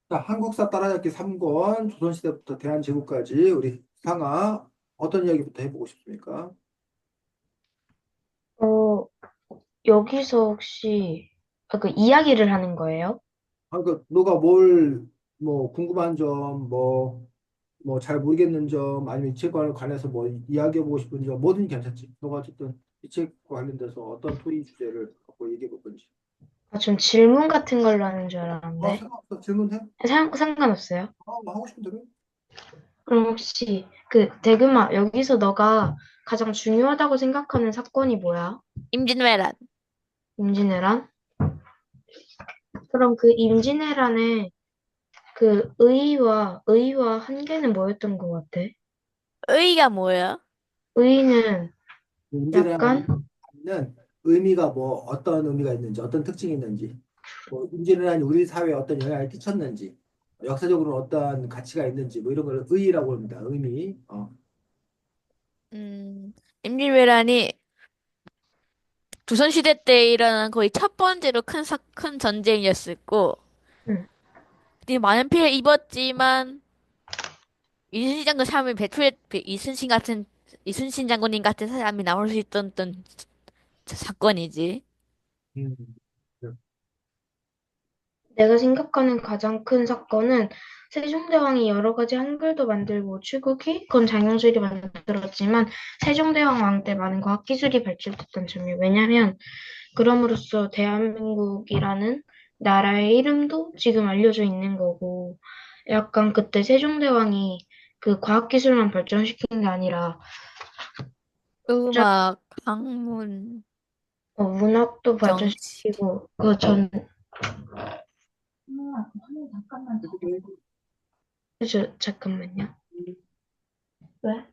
자, 한국사 따라잡기 3권, 조선시대부터 대한제국까지 우리 상하 어떤 이야기부터 해보고 싶습니까? 어, 여기서 혹시 그 이야기를 하는 거예요? 그, 너가 뭘, 뭐, 궁금한 점, 뭐, 잘 모르겠는 점, 아니면 이 책과 관해서 뭐, 이야기해보고 싶은 점, 뭐든 괜찮지. 너가 어쨌든 이 책과 관련돼서 어떤 토의 주제를 갖고 얘기해볼 건지. 아, 전 질문 같은 걸로 하는 줄 알았는데. 상관없어. 질문해. 상관없어요? 뭐 하고 싶은 대로 해. 그럼 혹시 대금아, 여기서 너가 가장 중요하다고 생각하는 사건이 뭐야? 임진왜란. 임진왜란? 그럼 그 임진왜란의 의의와 한계는 뭐였던 것 같아? 의의가 뭐야? 의의는 약간, 인지라는 의미가 뭐, 어떤 의미가 있는지, 어떤 특징이 있는지, 뭐, 인지라는 우리 사회에 어떤 영향을 끼쳤는지, 역사적으로 어떤 가치가 있는지, 뭐 이런 걸 의의라고 합니다. 의미. 임진왜란이 조선시대 때 일어난 거의 첫 번째로 큰 전쟁이었었고, 응. 되게 많은 피해를 입었지만, 이순신 장군 사람이 이순신 장군님 같은 사람이 나올 수 있던 사건이지. 음. 내가 생각하는 가장 큰 사건은 세종대왕이 여러 가지 한글도 만들고 출국이 그건 장영술이 만들었지만 세종대왕 왕 때 많은 과학기술이 발전됐던 점이에요. 왜냐하면 그럼으로써 대한민국이라는 나라의 이름도 지금 알려져 있는 거고 약간 그때 세종대왕이 그 과학기술만 발전시킨 게 아니라 좀, 음악, 학문, 문학도 정치. 발전시키고 그전 잠깐만요. 왜?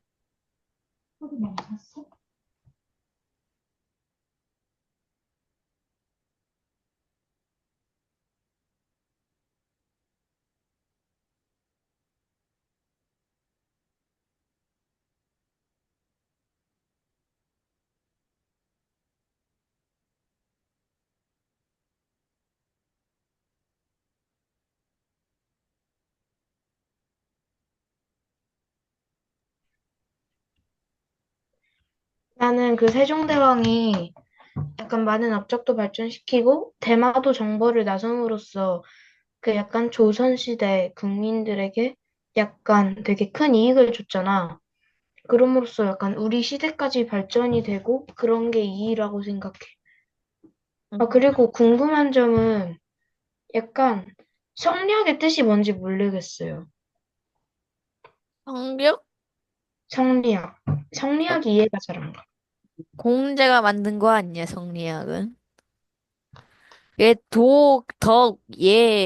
나는 그 세종대왕이 약간 많은 업적도 발전시키고 대마도 정벌을 나섬으로써 그 약간 조선시대 국민들에게 약간 되게 큰 이익을 줬잖아. 그럼으로써 약간 우리 시대까지 발전이 되고 그런 게 이익이라고 생각해. 아, 음, 그리고 궁금한 점은 약간 성리학의 뜻이 뭔지 모르겠어요. 성벽? 성리학. 성리학이 이해가 잘 안 가. 공제가 만든 거 아니야, 성리학은? 얘 덕,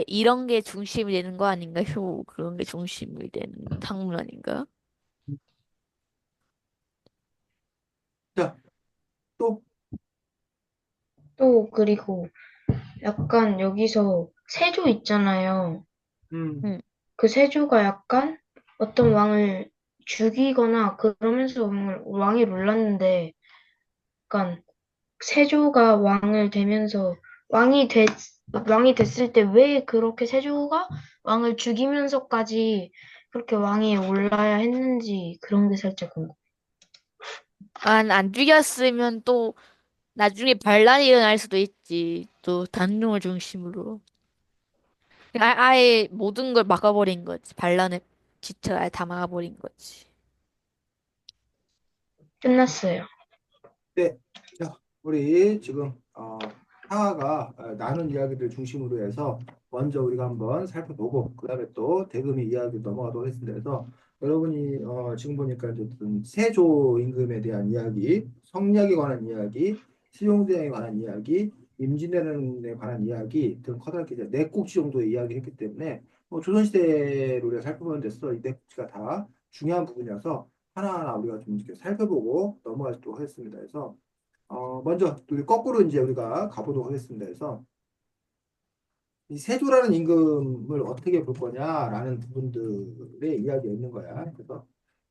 이런 게 중심이 되는 거 아닌가? 효, 그런 게 중심이 되는 학문 아닌가? 자, 또, 또 그리고 약간 여기서 세조 있잖아요. 음, 응. 그 세조가 약간 어떤 왕을 죽이거나 그러면서 왕이 놀랐는데 약간 세조가 왕을 되면서 왕이 됐, 왕이 됐을 때 왜 그렇게 세조가 왕을 죽이면서까지 그렇게 왕위에 올라야 했는지 그런 게 살짝 궁금. 안 죽였으면 또 나중에 반란이 일어날 수도 있지. 또 단종을 중심으로. 아예 모든 걸 막아버린 거지. 반란의 기틀 아예 다 막아버린 거지. 끝났어요. 네. 자, 우리 지금, 상하가 나눈 이야기들 중심으로 해서 먼저 우리가 한번 살펴보고, 그 다음에 또 대금이 이야기 넘어가도록 하겠습니다. 그래서 여러분이, 지금 보니까 어쨌든 세조 임금에 대한 이야기, 성리학에 관한 이야기, 세종대왕에 관한 이야기, 임진왜란에 관한 이야기 등 커다랗게 이제 네 꼭지 정도의 이야기를 했기 때문에 조선시대로 우리가 살펴보는 데서 이 네 꼭지가 다 중요한 부분이어서 하나하나 우리가 좀 이렇게 살펴보고 넘어가도록 하겠습니다. 그래서 먼저 우리 거꾸로 이제 우리가 가보도록 하겠습니다. 그래서 이 세조라는 임금을 어떻게 볼 거냐라는 부분들의 이야기가 있는 거야. 그래서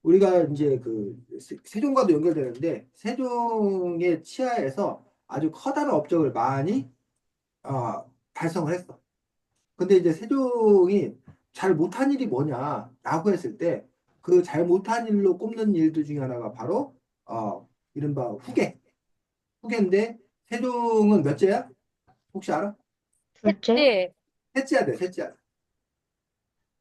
우리가 이제 그 세종과도 연결되는데 세종의 치하에서 아주 커다란 업적을 많이 달성을 했어. 근데 이제 세종이 잘 못한 일이 뭐냐라고 했을 때 그 잘 못한 일로 꼽는 일들 중에 하나가 바로 이른바 후계인데 세종은 몇째야? 혹시 알아? 둘째, 네. 셋째 아들, 셋째 아들.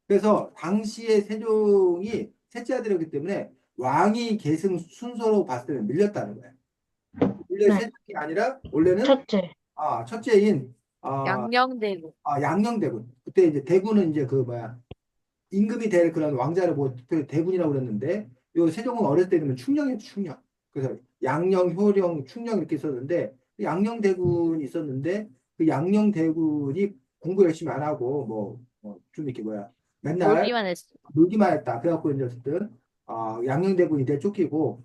그래서 당시에 세종이 셋째 아들이었기 때문에 왕위 계승 순서로 봤을 때는 밀렸다는 거야. 원래 네, 세종이 아니라 원래는 첫째, 첫째인 아, 양녕대로. 양녕대군. 그때 이제 대군은 이제 그 뭐야 임금이 될 그런 왕자를 뭐 대군이라고 그랬는데 요 세종은 어렸을 때는 충령이었죠, 충령. 그래서 양령, 효령, 충령 이렇게 있었는데 양령대군이 있었는데 그 양령대군이 공부 열심히 안 하고 좀 이렇게 뭐야 맨날 놀기만 했어. 놀기만 했다. 그래갖고 이제 어쨌든 양녕대군이 내쫓기고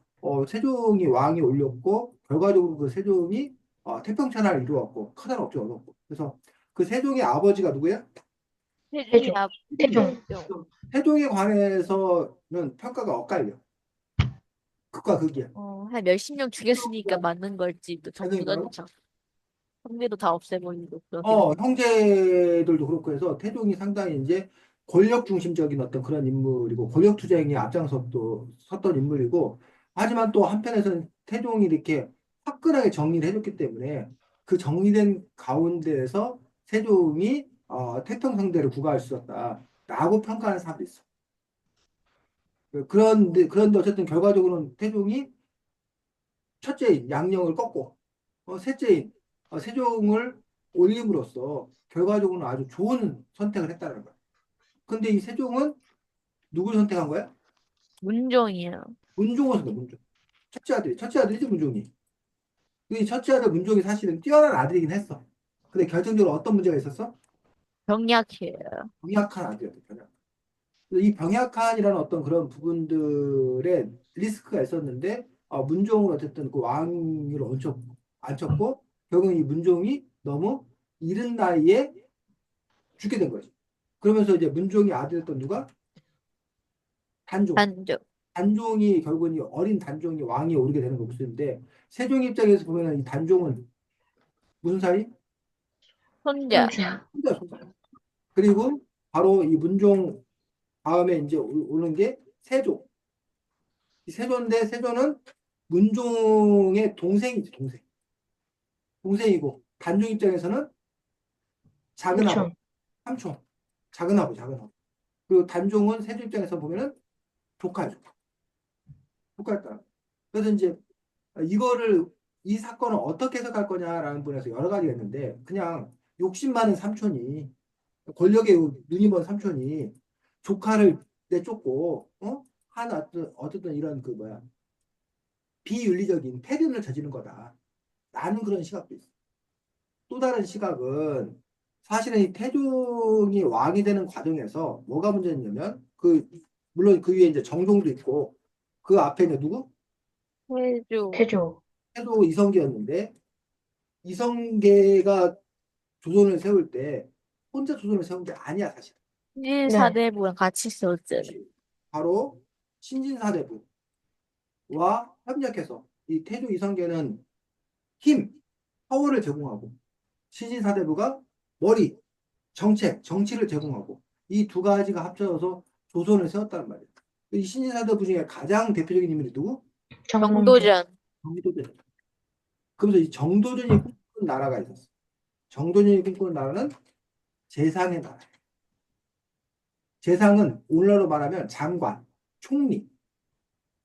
세종이 왕이 올렸고 결과적으로 그 세종이 태평천하를 이루었고 커다란 업적을 얻었고 그래서 그 세종의 아버지가 누구야? 세종이 세종, 세종이야. 세종, 세종. 세종에 관해서는 평가가 엇갈려. 극과 극이야. 한 몇십 명 죽였으니까 맞는 걸지, 또 전부 다 세종이라고? 성계도 다 없애버리고 그러긴 해. 형제들도 그렇고 해서 태종이 상당히 이제 권력 중심적인 어떤 그런 인물이고 권력 투쟁에 섰던 인물이고 하지만 또 한편에서는 태종이 이렇게 화끈하게 정리를 해줬기 때문에 그 정리된 가운데에서 세종이 태평성대를 구가할 수 있었다라고 평가하는 사람도 있어. 그런데 어쨌든 결과적으로는 태종이 첫째인 양령을 꺾고 셋째인 세종을 올림으로써 결과적으로는 아주 좋은 선택을 했다는 거야. 근데 이 세종은 누굴 선택한 거야? 문종이야. 문종을 선택, 문종. 첫째 아들이지, 문종이. 이 첫째 아들 문종이 사실은 뛰어난 아들이긴 했어. 근데 결정적으로 어떤 문제가 있었어? 병약해요. 병약한 아들이었대, 병약. 이 병약한이라는 어떤 그런 부분들의 리스크가 있었는데 문종은 어쨌든 그 왕위를 앉혔고 결국은 이 문종이 너무 이른 나이에 죽게 된 거지. 그러면서 이제 문종이 아들이었던 누가? 단종. 단종. 단종이 결국은 이 어린 단종이 왕위에 오르게 되는 것인데 세종 입장에서 보면 이 단종은 무슨 사이? 손자. 손주, 손자, 손자. 그리고 바로 이 문종 다음에 이제 오는 게 세종. 이 세조인데 세조는 문종의 동생이지, 동생. 동생이고 단종 입장에서는 작은 아버지, 삼촌, 삼촌. 작은 아버지, 작은 아버지. 그리고 단종은 세조 입장에서 보면은 조카야, 조카. 조카였다. 그래서 이제 이거를 이 사건을 어떻게 해석할 거냐라는 분에서 여러 가지가 있는데 그냥 욕심 많은 삼촌이 권력에 눈이 먼 삼촌이 조카를 내쫓고 한 어쨌든 이런 그 뭐야 비윤리적인 폐륜을 저지른 거다. 라는 그런 시각도 있어. 또 다른 시각은 사실은 이 태종이 왕이 되는 과정에서 뭐가 문제였냐면 물론 그 위에 이제 정종도 있고 그 앞에 이제 누구? 세종. 태조, 태조 이성계였는데 이성계가 조선을 세울 때 혼자 조선을 세운 게 아니야 사실. 네, 신사대부랑 같이 썼잖아. 바로 신진사대부와 협력해서 이 태조 이성계는 힘, 파워를 제공하고 신진사대부가 머리, 정치를 제공하고 이 두 가지가 합쳐져서 조선을 세웠다는 말이에요. 이 신진사대부 중에 가장 대표적인 인물이 누구? 정몽주, 정도전. 정도전. 그러면서 이 정도전이 꿈꾸는 나라가 있었어. 정도전이 꿈꾸는 나라는 재상의 나라. 재상은 오늘날로 말하면 장관, 총리.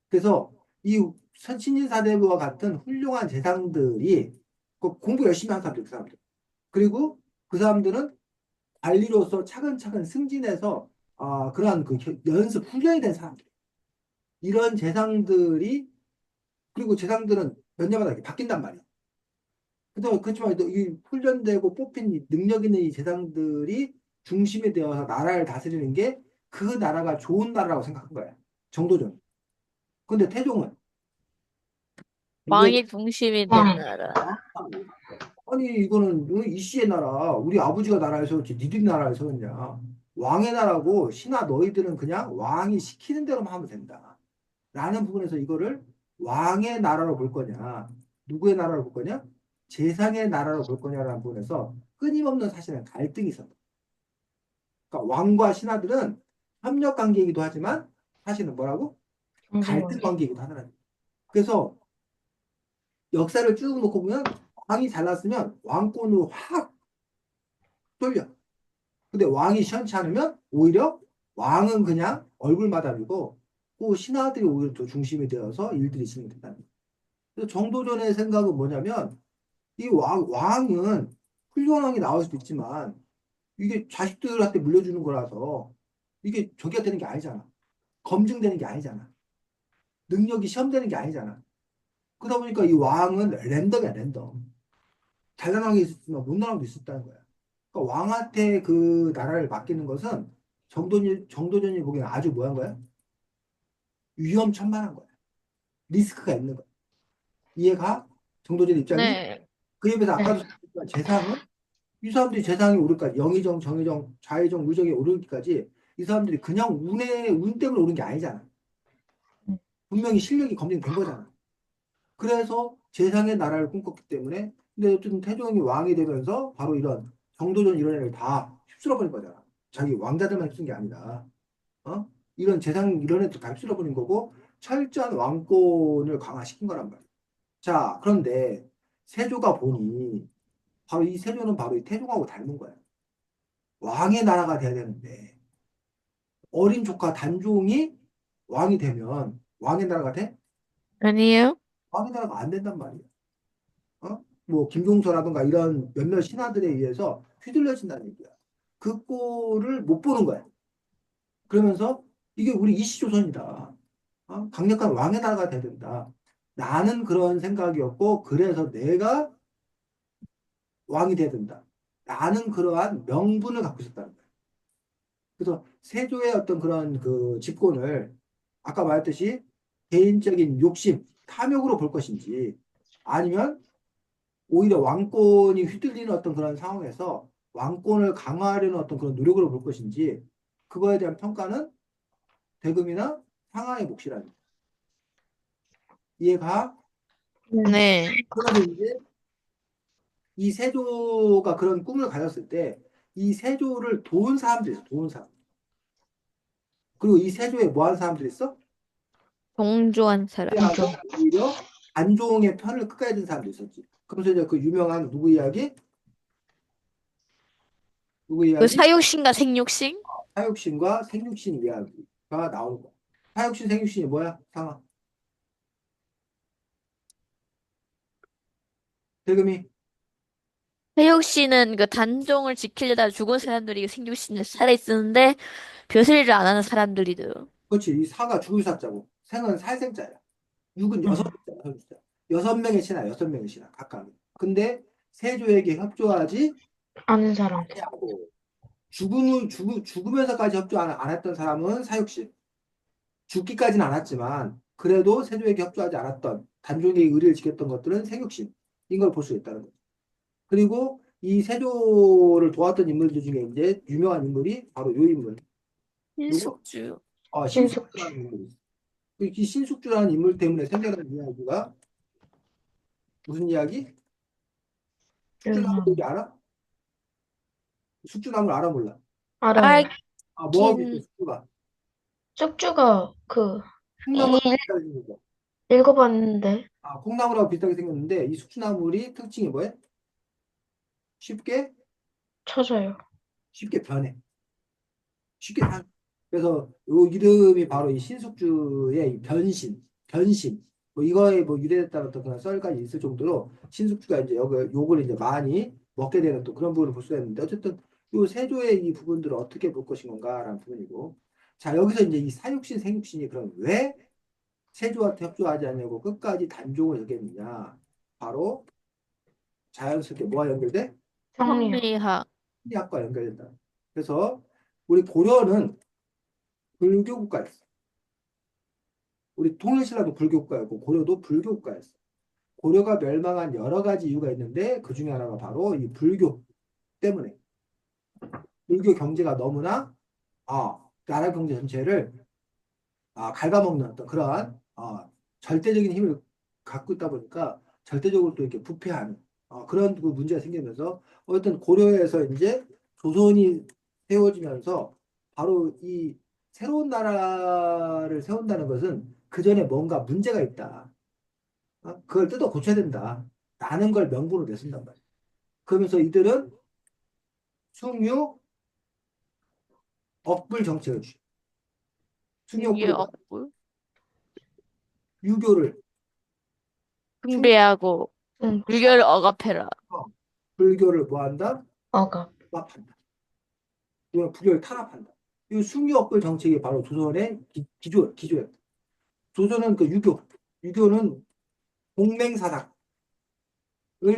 그래서 이 신진사대부와 같은 훌륭한 재상들이 그 공부 열심히 한 사람들, 그 사람들. 그리고 그 사람들은 관리로서 차근차근 승진해서 그러한 그 연습 훈련이 된 사람들. 이런 재상들이 그리고 재상들은 몇 년마다 이렇게 바뀐단 말이야. 그렇지만 이 훈련되고 뽑힌 능력 있는 이 재상들이 중심이 되어서 나라를 다스리는 게 그 나라가 좋은 나라라고 생각한 거야. 정도전. 근데 태종은 이거 왕이 중심이 된 왕, 나라. 아니 이거는 이씨의 나라 우리 아버지가 나라에서 니들이 나라에서 그냥 왕의 나라고 신하 너희들은 그냥 왕이 시키는 대로만 하면 된다. 라는 부분에서 이거를 왕의 나라로 볼 거냐, 누구의 나라로 볼 거냐, 재상의 나라로 볼 거냐라는 부분에서 끊임없는 사실은 갈등이 있었다. 그러니까 왕과 신하들은 협력 관계이기도 하지만 사실은 뭐라고? 갈등 경쟁관계. 관계이기도 하더라고요. 그래서 역사를 쭉 놓고 보면 왕이 잘났으면 왕권으로 확 돌려. 근데 왕이 시원치 않으면 오히려 왕은 그냥 얼굴마담이고 그 신하들이 오히려 더 중심이 되어서 일들이 진행된다. 그래서 정도전의 생각은 뭐냐면 이 왕은 훌륭한 왕이 나올 수도 있지만 이게 자식들한테 물려주는 거라서 이게 저기가 되는 게 아니잖아. 검증되는 게 아니잖아. 능력이 시험되는 게 아니잖아. 그러다 보니까 이 왕은 랜덤이야, 랜덤. 잘난 왕이 있었지만 못난 왕도 있었다는 거야. 그러니까 왕한테 그 나라를 맡기는 것은 정도전이 보기에는 아주 뭐한 거야? 위험천만한 거야. 리스크가 있는 거야. 이해가? 정도전 입장이? 네. 그에 비해서 네. 아까도 сказ지만 재상은 이 사람들이 재상에 오르기까지 영의정, 정의정, 좌의정, 우정에 오르기까지 이 사람들이 그냥 운 때문에 오른 게 아니잖아. 분명히 실력이 검증된 거잖아. 그래서 재상의 나라를 꿈꿨기 때문에 근데 어쨌든 태종이 왕이 되면서 바로 이런 정도전 이런 애를 다 휩쓸어버린 거잖아. 자기 왕자들만 휩쓴 게 아니라 어? 이런 재상 이런 애들 다 휩쓸어버린 거고 철저한 왕권을 강화시킨 거란 말이야. 자, 그런데 세조가 보니 바로 이 세조는 바로 이 태종하고 닮은 거야. 왕의 나라가 돼야 되는데 어린 조카 단종이 왕이 되면 왕의 나라가 돼? 아니에요? 왕의 나라가 안 된단 말이야. 어? 뭐 김종서라든가 이런 몇몇 신하들에 의해서 휘둘려진다는 얘기야. 그 꼴을 못 보는 거야. 그러면서 이게 우리 이시조선이다. 강력한 왕의 나라가 돼야 된다. 나는 그런 생각이었고 그래서 내가 왕이 돼야 된다. 나는 그러한 명분을 갖고 있었다는 거야. 그래서 세조의 어떤 그런 그 집권을 아까 말했듯이 개인적인 욕심, 탐욕으로 볼 것인지 아니면 오히려 왕권이 휘둘리는 어떤 그런 상황에서 왕권을 강화하려는 어떤 그런 노력으로 볼 것인지 그거에 대한 평가는 대금이나 상하의 몫이라는 거예요. 이해가? 네. 그러면서 이제 이 세조가 그런 꿈을 가졌을 때 이 세조를 도운 사람들이 있어, 도운 사람. 그리고 이 세조에 뭐 하는 사람들이 있어? 동조한 사람. 공조. 하고 오히려 안종의 편을 끝까지 든 사람도 있었지. 그러면서 이제 그 유명한 누구 이야기? 누구 그 이야기? 사육신과 생육신? 사육신과 생육신 이야기가 나오는 거야. 사육신, 생육신이 뭐야? 상아. 대금이. 사육신은 그 단종을 지키려다 죽은 사람들이 생육신을 살아있었는데 벼슬을 안 하는 사람들이더라. 그렇지. 이 사가 죽을 사자고. 생은 살생자야. 육은 여섯 음. 자, 여섯 명의 신하, 여섯 명의 신하 각각. 근데 세조에게 협조하지 아는 사람들. 않고 죽으면서까지 협조 안 했던 사람은 사육신. 죽기까지는 않았지만 그래도 세조에게 협조하지 않았던 단종의 의리를 지켰던 것들은 생육신. 인걸 볼 수 있다는 거죠. 그리고 이 세조를 도왔던 인물들 중에 이제 유명한 인물이 바로 요 인물. 누구? 신숙주. 신숙주. 신숙주라는 인물이 있어. 이 신숙주라는 인물 때문에 생겨난 이야기가 무슨 이야기? 숙주나무 얘기 알아? 숙주나무를 알아 몰라? 알아요. 알긴 뭐 하고 있어, 숙주가? 숙주가 그 콩나물하고 비슷하게 생긴 거. 읽어봤는데 콩나물하고 비슷하게 생겼는데 이 숙주나물이 특징이 뭐야? 쉽게 쳐져요. 쉽게 변해. 쉽게 산. 그래서 요 이름이 바로 이 신숙주의 이 변신. 뭐 이거에 뭐 유래됐다는 어떤 그런 썰까지 있을 정도로 신숙주가 이제 요걸 이제 많이 먹게 되는 또 그런 부분을 볼 수가 있는데 어쨌든 요 세조의 이 부분들을 어떻게 볼 것인 건가라는 부분이고 자 여기서 이제 이 사육신 생육신이 그럼 왜 세조한테 협조하지 않냐고 끝까지 단종을 여겼느냐 바로 자연스럽게 뭐와 연결돼? 성리학. 성리학. 심리학과 연결된다. 그래서 우리 고려는 불교 국가였어. 우리 통일신라도 불교 국가였고 고려도 불교 국가였어. 고려가 멸망한 여러 가지 이유가 있는데 그 중에 하나가 바로 이 불교 때문에 불교 경제가 너무나 나라 경제 전체를 갉아먹는 어떤 그러한 절대적인 힘을 갖고 있다 보니까 절대적으로 또 이렇게 부패하는 그런 그 문제가 생기면서 어떤 고려에서 이제 조선이 세워지면서 바로 이 새로운 나라를 세운다는 것은 그 전에 뭔가 문제가 있다. 그걸 뜯어 고쳐야 된다. 라는 걸 명분으로 내쓴단 말이야. 그러면서 이들은 숭유 억불 정책을 취해. 숭유 이게 억불이 뭐야? 없고 유교를 숭배하고 응, 유교를 억압해라. 충성해서 불교를 뭐한다? 억압. 억압한다. 이건 불교를 탄압한다. 이 숭유 억불 정책이 바로 조선의 기조였다. 조선은 그 유교는 공맹사상을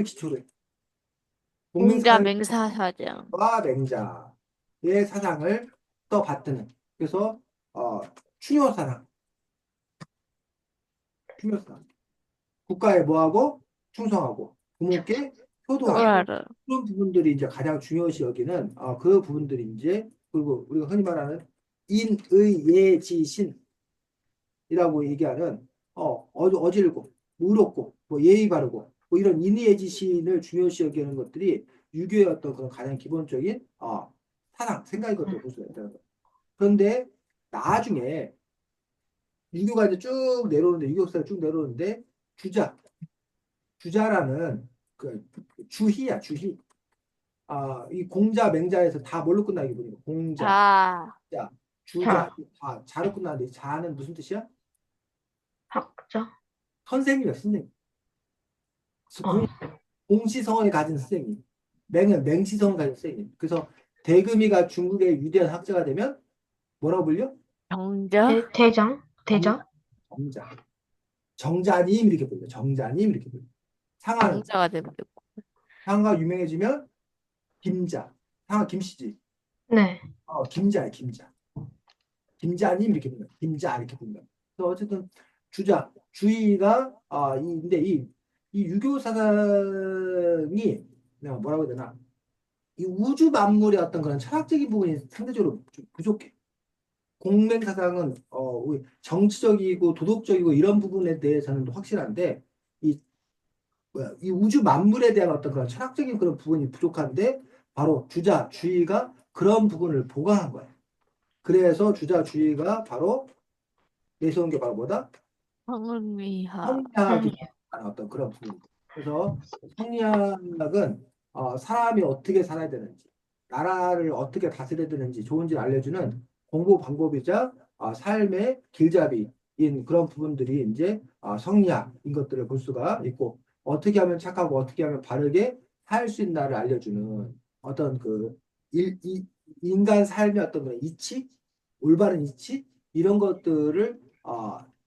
기초로 해. 공자 공맹사상과 맹사사장. 맹자의 사상을 떠받드는. 그래서 추녀사상, 추녀사상. 국가에 뭐하고 충성하고 부모께 효도하고 그거를 그런 부분들이 이제 가장 중요시 여기는 그 부분들이 이제 그리고 우리가 흔히 말하는 인의예지신이라고 얘기하는 어질고 의롭고 뭐 예의 바르고 뭐 이런 인의예지신을 중요시 여기는 것들이 유교의 어떤 그런 가장 기본적인 사상 생각인 것도 볼 수가 있다는 거예요. 그런데 나중에 유교가 이제 쭉 내려오는데 유교 역사가 쭉 내려오는데 주자 주자라는 그 주희야 주희. 이 공자 맹자에서 다 뭘로 끝나게 보니까 공자, 자, 자, 주자 자, 다 자로 끝나는데 자는 무슨 뜻이야? 학자. 선생님이야 선생님. 어, 공시성을 가진 선생님. 맹은 맹시성을 가진 선생님. 그래서 대금이가 중국의 위대한 학자가 되면 뭐라고 불려? 정자, 대장. 정, 대자. 정자. 정자님 이렇게 불려. 정자님 이렇게 불려. 상하는 정자가 되면 되고. 상하가 유명해지면 김자. 상하 김씨지. 네. 김자야 김자. 김자님 이렇게 부르면 김자 이렇게 부르면 그래서 어쨌든 주자 주의가 근데 이 유교 사상이 내가 뭐라고 해야 되나 이 우주 만물의 어떤 그런 철학적인 부분이 상대적으로 좀 부족해. 공맹 사상은 우리 정치적이고 도덕적이고 이런 부분에 대해서는 확실한데 이 뭐야 이 우주 만물에 대한 어떤 그런 철학적인 그런 부분이 부족한데 바로 주자 주의가 그런 부분을 보강한 거야. 그래서 주자 주의가 바로 내세운 게 바로 뭐다? 성미하. 음, 성리학이라는 어떤 그런 부분입니다. 그래서 성리학은 사람이 어떻게 살아야 되는지, 나라를 어떻게 다스려야 되는지 좋은지 알려주는 공부 방법이자 삶의 길잡이인 그런 부분들이 이제 성리학인 것들을 볼 수가 있고 어떻게 하면 착하고 어떻게 하면 바르게 살 수 있나를 알려주는 어떤 그 인간 삶의 어떤 그런 이치, 올바른 이치 이런 것들을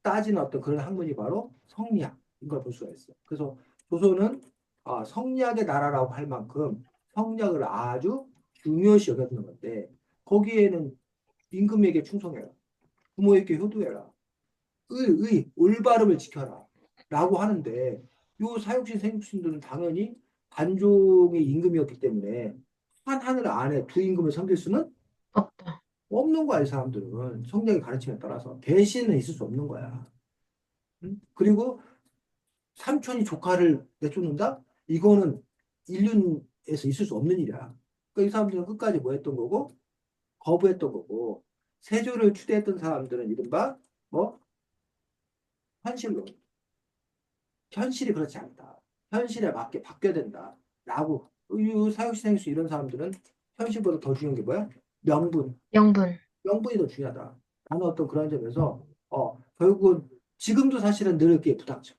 따지는 어떤 그런 학문이 바로 성리학인 걸 볼 수가 있어요. 그래서 조선은 성리학의 나라라고 할 만큼 성리학을 아주 중요시 여겼는 건데 거기에는 임금에게 충성해라. 부모에게 효도해라. 올바름을 지켜라. 라고 하는데 요 사육신, 생육신들은 당연히 관종의 임금이었기 때문에 한 하늘 안에 두 임금을 섬길 수는 없다. 없는 거야, 이 사람들은. 성경의 가르침에 따라서. 배신은 있을 수 없는 거야. 응? 그리고 삼촌이 조카를 내쫓는다? 이거는 인륜에서 있을 수 없는 일이야. 그러니까 이 사람들은 끝까지 뭐 했던 거고? 거부했던 거고. 세조를 추대했던 사람들은 이른바 뭐? 현실로. 현실이 그렇지 않다. 현실에 맞게 바뀌어야 된다. 라고. 이 사육시생수 이런 사람들은 현실보다 더 중요한 게 뭐야? 명분. 명분. 명분이 더 중요하다. 라는 어떤 그런 점에서 결국은 지금도 사실은 늘 이렇게 부닥쳐.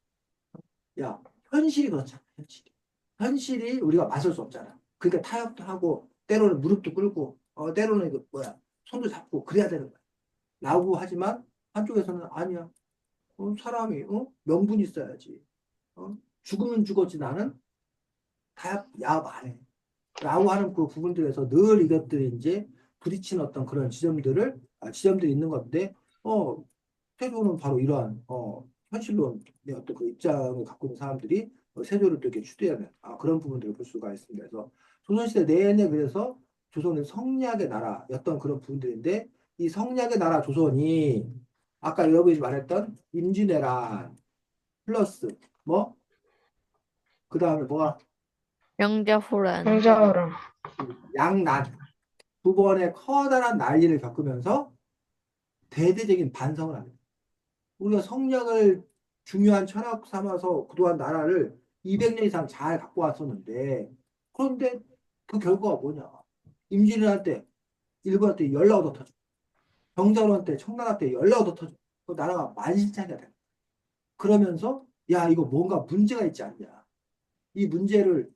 야, 현실이 그렇잖아. 현실이. 현실이 우리가 맞설 수 없잖아. 그러니까 타협도 하고 때로는 무릎도 꿇고 때로는 이거 뭐야 손도 잡고 그래야 되는 거야. 라고 하지만 한쪽에서는 아니야. 사람이 명분이 있어야지. 죽으면 죽었지 나는 야합 안 해. 라고 하는 그 부분들에서 늘 이것들이 이제 부딪히는 어떤 그런 지점들이 있는 건데, 세조는 바로 이러한, 현실론의 어떤 그 입장을 갖고 있는 사람들이 세조를 또 이렇게 추대하는, 그런 부분들을 볼 수가 있습니다. 그래서 조선시대 내내 그래서 조선은 성리학의 나라였던 그런 부분들인데, 이 성리학의 나라 조선이 아까 여러분이 말했던 임진왜란 플러스 뭐, 그 다음에 뭐가 명자호란. 정자오랑. 양난 두 번의 커다란 난리를 겪으면서 대대적인 반성을 합니다. 우리가 성령을 중요한 철학 삼아서 그동안 나라를 200년 이상 잘 갖고 왔었는데, 그런데 그 결과가 뭐냐? 임진왜란 때 일본한테 연락 얻어 터져. 병자호란 때 청나라 때 연락 얻어 터져. 그 나라가 만신창이가 돼. 그러면서 야 이거 뭔가 문제가 있지 않냐? 이 문제를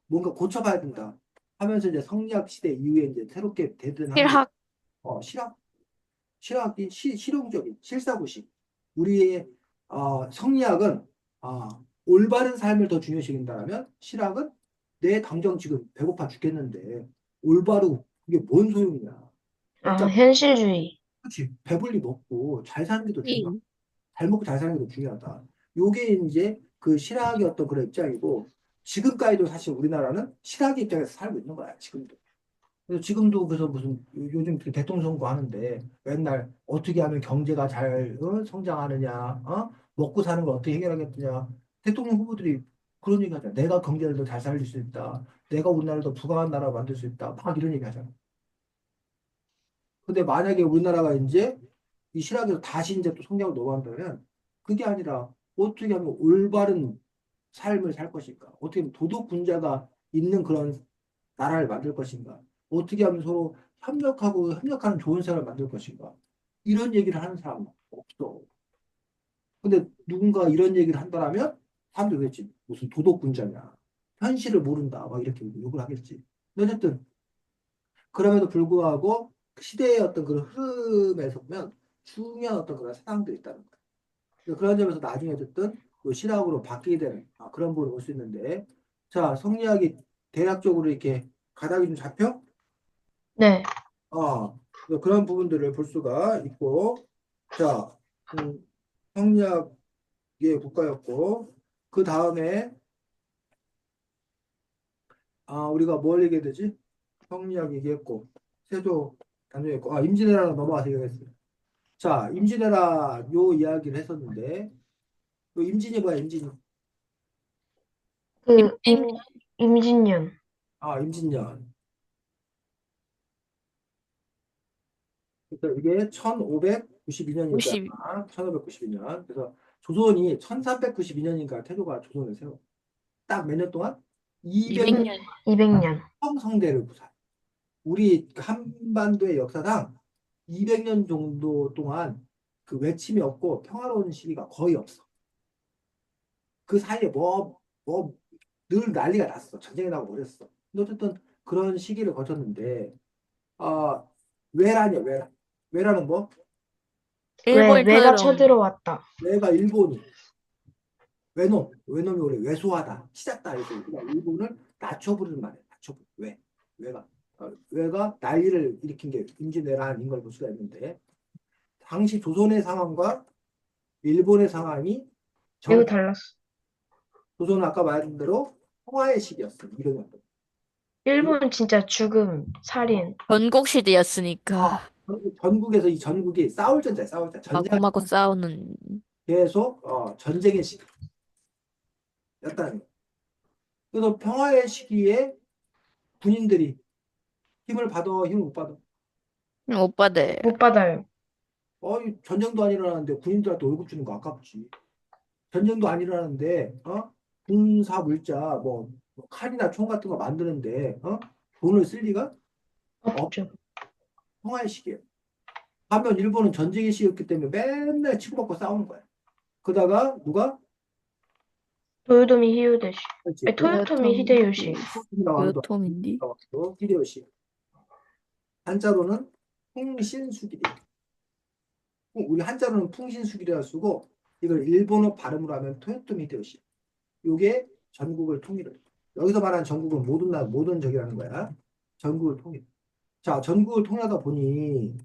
뭔가 고쳐봐야 된다. 하면서 이제 성리학 시대 이후에 이제 새롭게 대든한 게 실학. 실학. 실학이 실용적인 실사구식. 우리의 성리학은 올바른 삶을 더 중요시한다면 실학은 내 당장 지금 배고파 죽겠는데 올바르고 그게 뭔 소용이냐. 아, 일단 현실주의. 그렇지. 배불리 먹고 잘 사는 게 더 중요하다. 이. 잘 먹고 잘 사는 게 더 중요하다. 요게 이제 그 실학의 어떤 그런 입장이고 지금까지도 사실 우리나라는 실학의 입장에서 살고 있는 거야. 지금도. 그래서 지금도 그래서 무슨 요즘 그 대통령 선거 하는데 맨날 어떻게 하면 경제가 잘 성장하느냐, 먹고 사는 걸 어떻게 해결하겠느냐. 대통령 후보들이 그런 얘기 하잖아. 내가 경제를 더 잘 살릴 수 있다. 내가 우리나라를 더 부강한 나라 만들 수 있다. 막 이런 얘기 하잖아. 근데 만약에 우리나라가 이제 이 실학에서 다시 이제 또 성장을 넘어간다면 그게 아니라 어떻게 하면 올바른 삶을 살 것인가? 어떻게 하면 도덕 군자가 있는 그런 나라를 만들 것인가? 어떻게 하면 서로 협력하고 협력하는 좋은 사회를 만들 것인가? 이런 얘기를 하는 사람은 없어. 근데 누군가 이런 얘기를 한다면 사람들이 그랬지. 무슨 도덕군자냐. 현실을 모른다. 막 이렇게 욕을 하겠지. 근데 어쨌든 그럼에도 불구하고 그 시대의 어떤 그런 흐름에서 보면 중요한 어떤 그런 사상들이 있다는 거야. 그래서 그런 점에서 나중에 어쨌든 그 신학으로 바뀌게 되는 그런 부분을 볼 수 있는데 자, 성리학이 대략적으로 이렇게 가닥이 좀 잡혀? 네. 그런 부분들을 볼 수가 있고, 자, 성리학의 국가였고, 그 다음에, 우리가 뭘 얘기해야 되지? 성리학 얘기했고, 세조 단정했고, 임진왜란으로 넘어가서 얘기했어요. 자, 임진왜란 요 이야기를 했었는데, 그 임진이 뭐야, 임진이? 그, 임, 임진년. 임진년. 그래서 이게 1592년이었잖아. 50, 1592년. 그래서 조선이 1392년인가 태조가 조선을 세워. 딱 몇 년 동안? 200년 200년. 200년. 성대를 구사. 우리 한반도의 역사상 200년 정도 동안 그 외침이 없고 평화로운 시기가 거의 없어. 그 사이에 늘 난리가 났어. 전쟁이 나고 그랬어. 근데 어쨌든 그런 시기를 거쳤는데, 아, 외란이야, 외란. 외란은 뭐? 왜, 일본이 왜가 쳐들어온. 쳐들어왔다. 외가 일본이, 외놈이 원래 왜소하다, 치닫다 해서 우리가 일본을 낮춰 부르는 말이야. 낮춰 부르. 외가. 외가 난리를 일으킨 게 임진왜란인 걸 볼 수가 있는데, 당시 조선의 상황과 일본의 상황이 매우 정, 달랐어. 조선은 아까 말한 대로 평화의 시기였어. 이런 일본 진짜 죽음, 살인. 전국 아, 시대였으니까. 전국에서 이 전국이 싸울 전자, 싸울 자, 전쟁 맞고마고 싸우는. 계속 전쟁의 시기였다는 거예요. 그래서 평화의 시기에 군인들이 힘을 받아, 힘을 못 받아. 오빠들. 못 받아요. 이 전쟁도 안 일어나는데 군인들한테 월급 주는 거 아깝지. 전쟁도 안 일어나는데, 군사 물자, 뭐 칼이나 총 같은 거 만드는데, 돈을 쓸 리가 없, 없죠. 평화의 시기에. 반면 일본은 전쟁의 시기였기 때문에 맨날 치고받고 싸우는 거야. 그러다가 누가? 도요토미 히데요시. 그렇지. 아니, 토요토미 히데요시. 나와도 요토민디. 나왔고, 히데요시. 한자로는 풍신수길이. 우리 한자로는 풍신수길이라 쓰고 이걸 일본어 발음으로 하면 토요토미 히데요시. 요게 전국을 통일을. 여기서 말하는 전국은 모든 적이라는 거야. 전국을 통일. 자, 전국을 통일하다 보니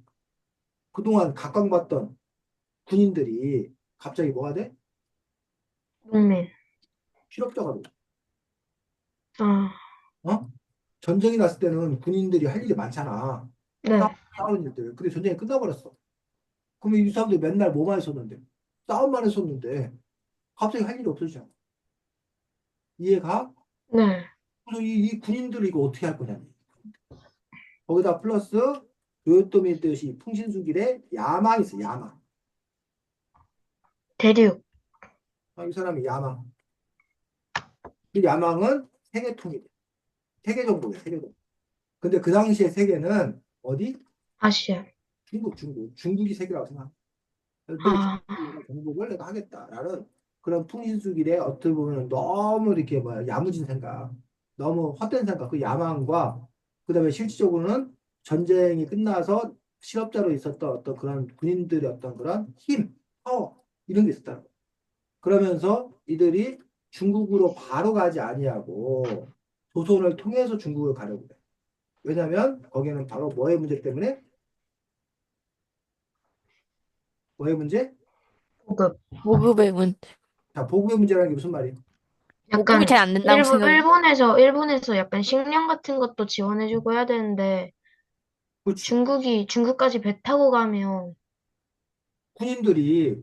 그동안 각광받던 군인들이 갑자기 뭐가 돼? 농민. 실업자가 돼. 아, 어? 전쟁이 났을 때는 군인들이 할 일이 많잖아. 네. 싸우는 일들. 근데 전쟁이 끝나버렸어. 그럼 이 사람들이 맨날 뭐만 했었는데? 싸움만 했었는데 갑자기 할 일이 없어지잖아. 이해가? 네. 그래서 이 군인들을 이거 어떻게 할 거냐. 거기다 플러스 도요토미 뜻이 풍신수길에 야망이 있어, 야망. 대륙. 이 사람이 야망. 이 야망은 세계통일이야. 세계정복이야, 세계정복. 근데 그 당시에 세계는 어디? 아시아. 중국이 세계라고 생각해. 내 아, 정복을 내가 하겠다라는 그런 풍신수길에 어떻게 보면 너무 이렇게 뭐야 야무진 생각, 너무 헛된 생각, 그 야망과 그다음에 실질적으로는 전쟁이 끝나서 실업자로 있었던 어떤 그런 군인들의 어떤 그런 힘, 파워 이런 게 있었다는 거야. 그러면서 이들이 중국으로 바로 가지 아니하고 조선을 통해서 중국을 가려고 해. 왜냐하면 거기는 바로 뭐의 문제 때문에 뭐의 문제? 보급. 보급의 문, 자, 보급의 문제라는 게 무슨 말이에요? 보급이 약간 잘 안 된다고 생각해. 일본에서 약간 식량 같은 것도 지원해주고 해야 되는데 그렇지. 중국까지 배 타고 가면 군인들이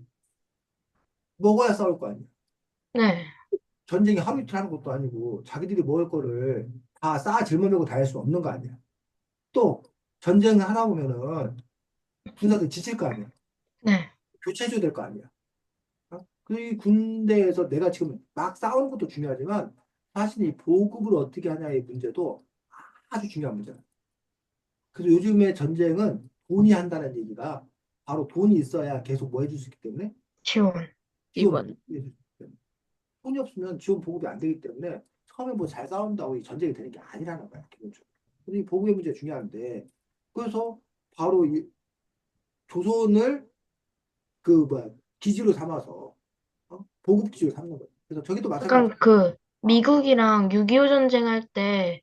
먹어야 싸울 거 아니야. 네, 전쟁이 하루 이틀 하는 것도 아니고 자기들이 먹을 거를 다 쌓아 짊어지고 다닐 수 없는 거 아니야. 또 전쟁을 하다 보면은 군사들 지칠 거 아니야. 네. 교체해줘야 될 거 아니야. 어? 그 군대에서 내가 지금 막 싸우는 것도 중요하지만 사실 이 보급을 어떻게 하냐의 문제도 아주 중요한 문제야. 그래서 요즘에 전쟁은 돈이 한다는 얘기가 바로 돈이 있어야 계속 뭐 해줄 수 있기 때문에 지원. 지원 이번. 보급이 해줄 수 있기 때문에 돈이 없으면 지원 보급이 안 되기 때문에 처음에 뭐 잘 싸운다고 이 전쟁이 되는 게 아니라는 거야 기본적으로. 근데 이 보급의 문제 중요한데 그래서 바로 이 조선을 그 뭐야 기지로 삼아서 보급 기지로 삼는 거야. 그래서 저기도 약간 마찬가지. 그 미국이랑 6.25 전쟁할 때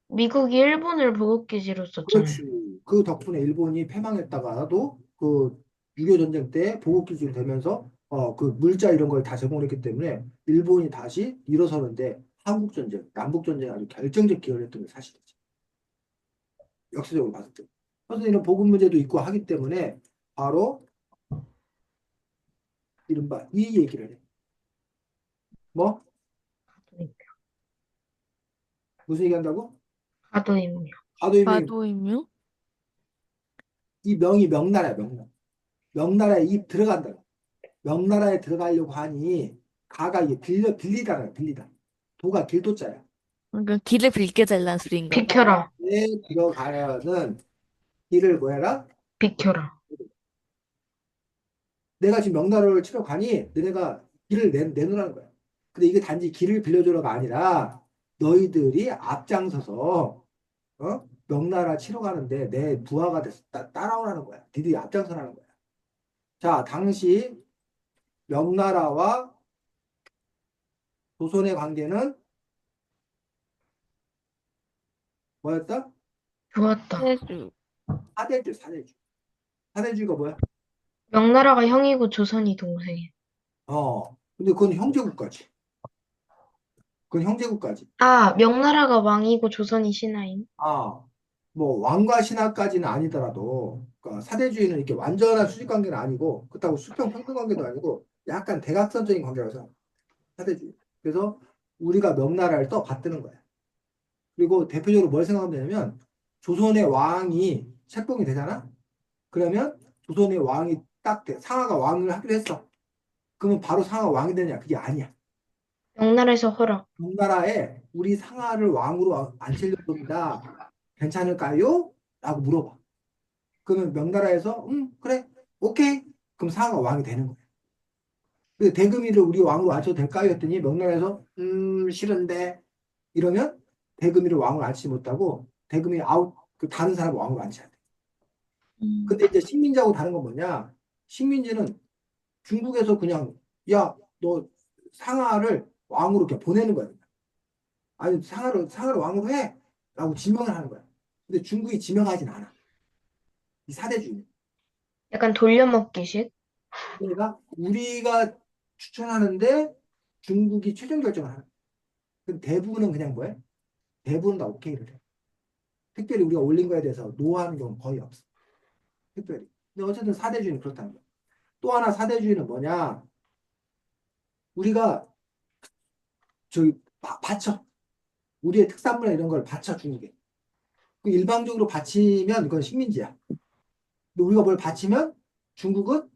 미국이 일본을 보급기지로 썼잖아요. 그렇지. 그 덕분에 일본이 패망했다가도 그 6.25 전쟁 때 보급 기지로 되면서 그 물자 이런 걸 다 제공했기 때문에 일본이 다시 일어서는데 한국 전쟁, 남북 전쟁 아주 결정적 기여를 했던 게 사실이지. 역사적으로 봤을 때. 그래서 이런 보급 문제도 있고 하기 때문에 바로 이른바 이 얘기를 해. 뭐? 무슨 얘기 한다고? 가도임요. 가도임이 파도임요? 이 명이 명나라야, 명나라. 명나라에 이 들어간다. 명나라에 들어가려고 하니 가가 이게 빌리다는 거야, 빌리다. 도가 길도자야. 그러니까 길을 빌게 달라는 소리인가 봐. 비켜라. 에 들어가는 길을 뭐해라? 비켜라. 내가 지금 명나라를 치러 가니 너네가 길을 내놓으라는 거야. 근데 이게 단지 길을 빌려주러가 아니라 너희들이 앞장서서 명나라 치러 가는데 내 부하가 돼서 따라오라는 거야. 니들이 앞장서라는 거야. 자, 당시 명나라와 조선의 관계는 뭐였다? 좋았다. 해주. 사대주, 사대주. 사대주가 뭐야? 명나라가 형이고 조선이 동생이에요. 근데 그건 형제국가지. 그건 형제국가지. 아, 명나라가 왕이고 조선이 신하임. 아, 뭐 왕과 신하까지는 아니더라도 그러니까 사대주의는 이렇게 완전한 수직 관계는 아니고 그렇다고 수평 평등 관계도 아니고 약간 대각선적인 관계라서 사대주의. 그래서 우리가 명나라를 또 받드는 거야. 그리고 대표적으로 뭘 생각하면 되냐면 조선의 왕이 책봉이 되잖아. 그러면 조선의 왕이 딱 돼. 상하가 왕을 하기로 했어. 그러면 바로 상하가 왕이 되냐? 그게 아니야. 명나라에서 허락. 명나라에 우리 상하를 왕으로 앉히려고 합니다. 괜찮을까요? 라고 물어봐. 그러면 명나라에서 그래 오케이 그럼 상하가 왕이 되는 거야. 근데 대금이를 우리 왕으로 앉혀도 될까요? 했더니 명나라에서 싫은데 이러면 대금이를 왕으로 앉히지 못하고 대금이 아웃 그 다른 사람 왕으로 앉혀야 돼. 음. 근데 이제 식민지하고 다른 건 뭐냐? 식민지는 중국에서 그냥 야 너 상하를 왕으로 이렇게 보내는 거야. 아니 상하를 왕으로 해 라고 지명을 하는 거야. 근데 중국이 지명하진 않아. 이 사대주의. 약간 돌려먹기식? 그러니까 우리가 추천하는데 중국이 최종 결정을 하는. 그 대부분은 그냥 뭐야? 대부분 다 오케이를 해. 특별히 우리가 올린 거에 대해서 노하는 경우는 거의 없어. 특별히. 근데 어쨌든 사대주의는 그렇다는 거야. 또 하나 사대주의는 뭐냐? 우리가 저기 바쳐. 우리의 특산물이나 이런 걸 바쳐 중국에. 그 일방적으로 바치면 그건 식민지야. 근데 우리가 뭘 바치면 중국은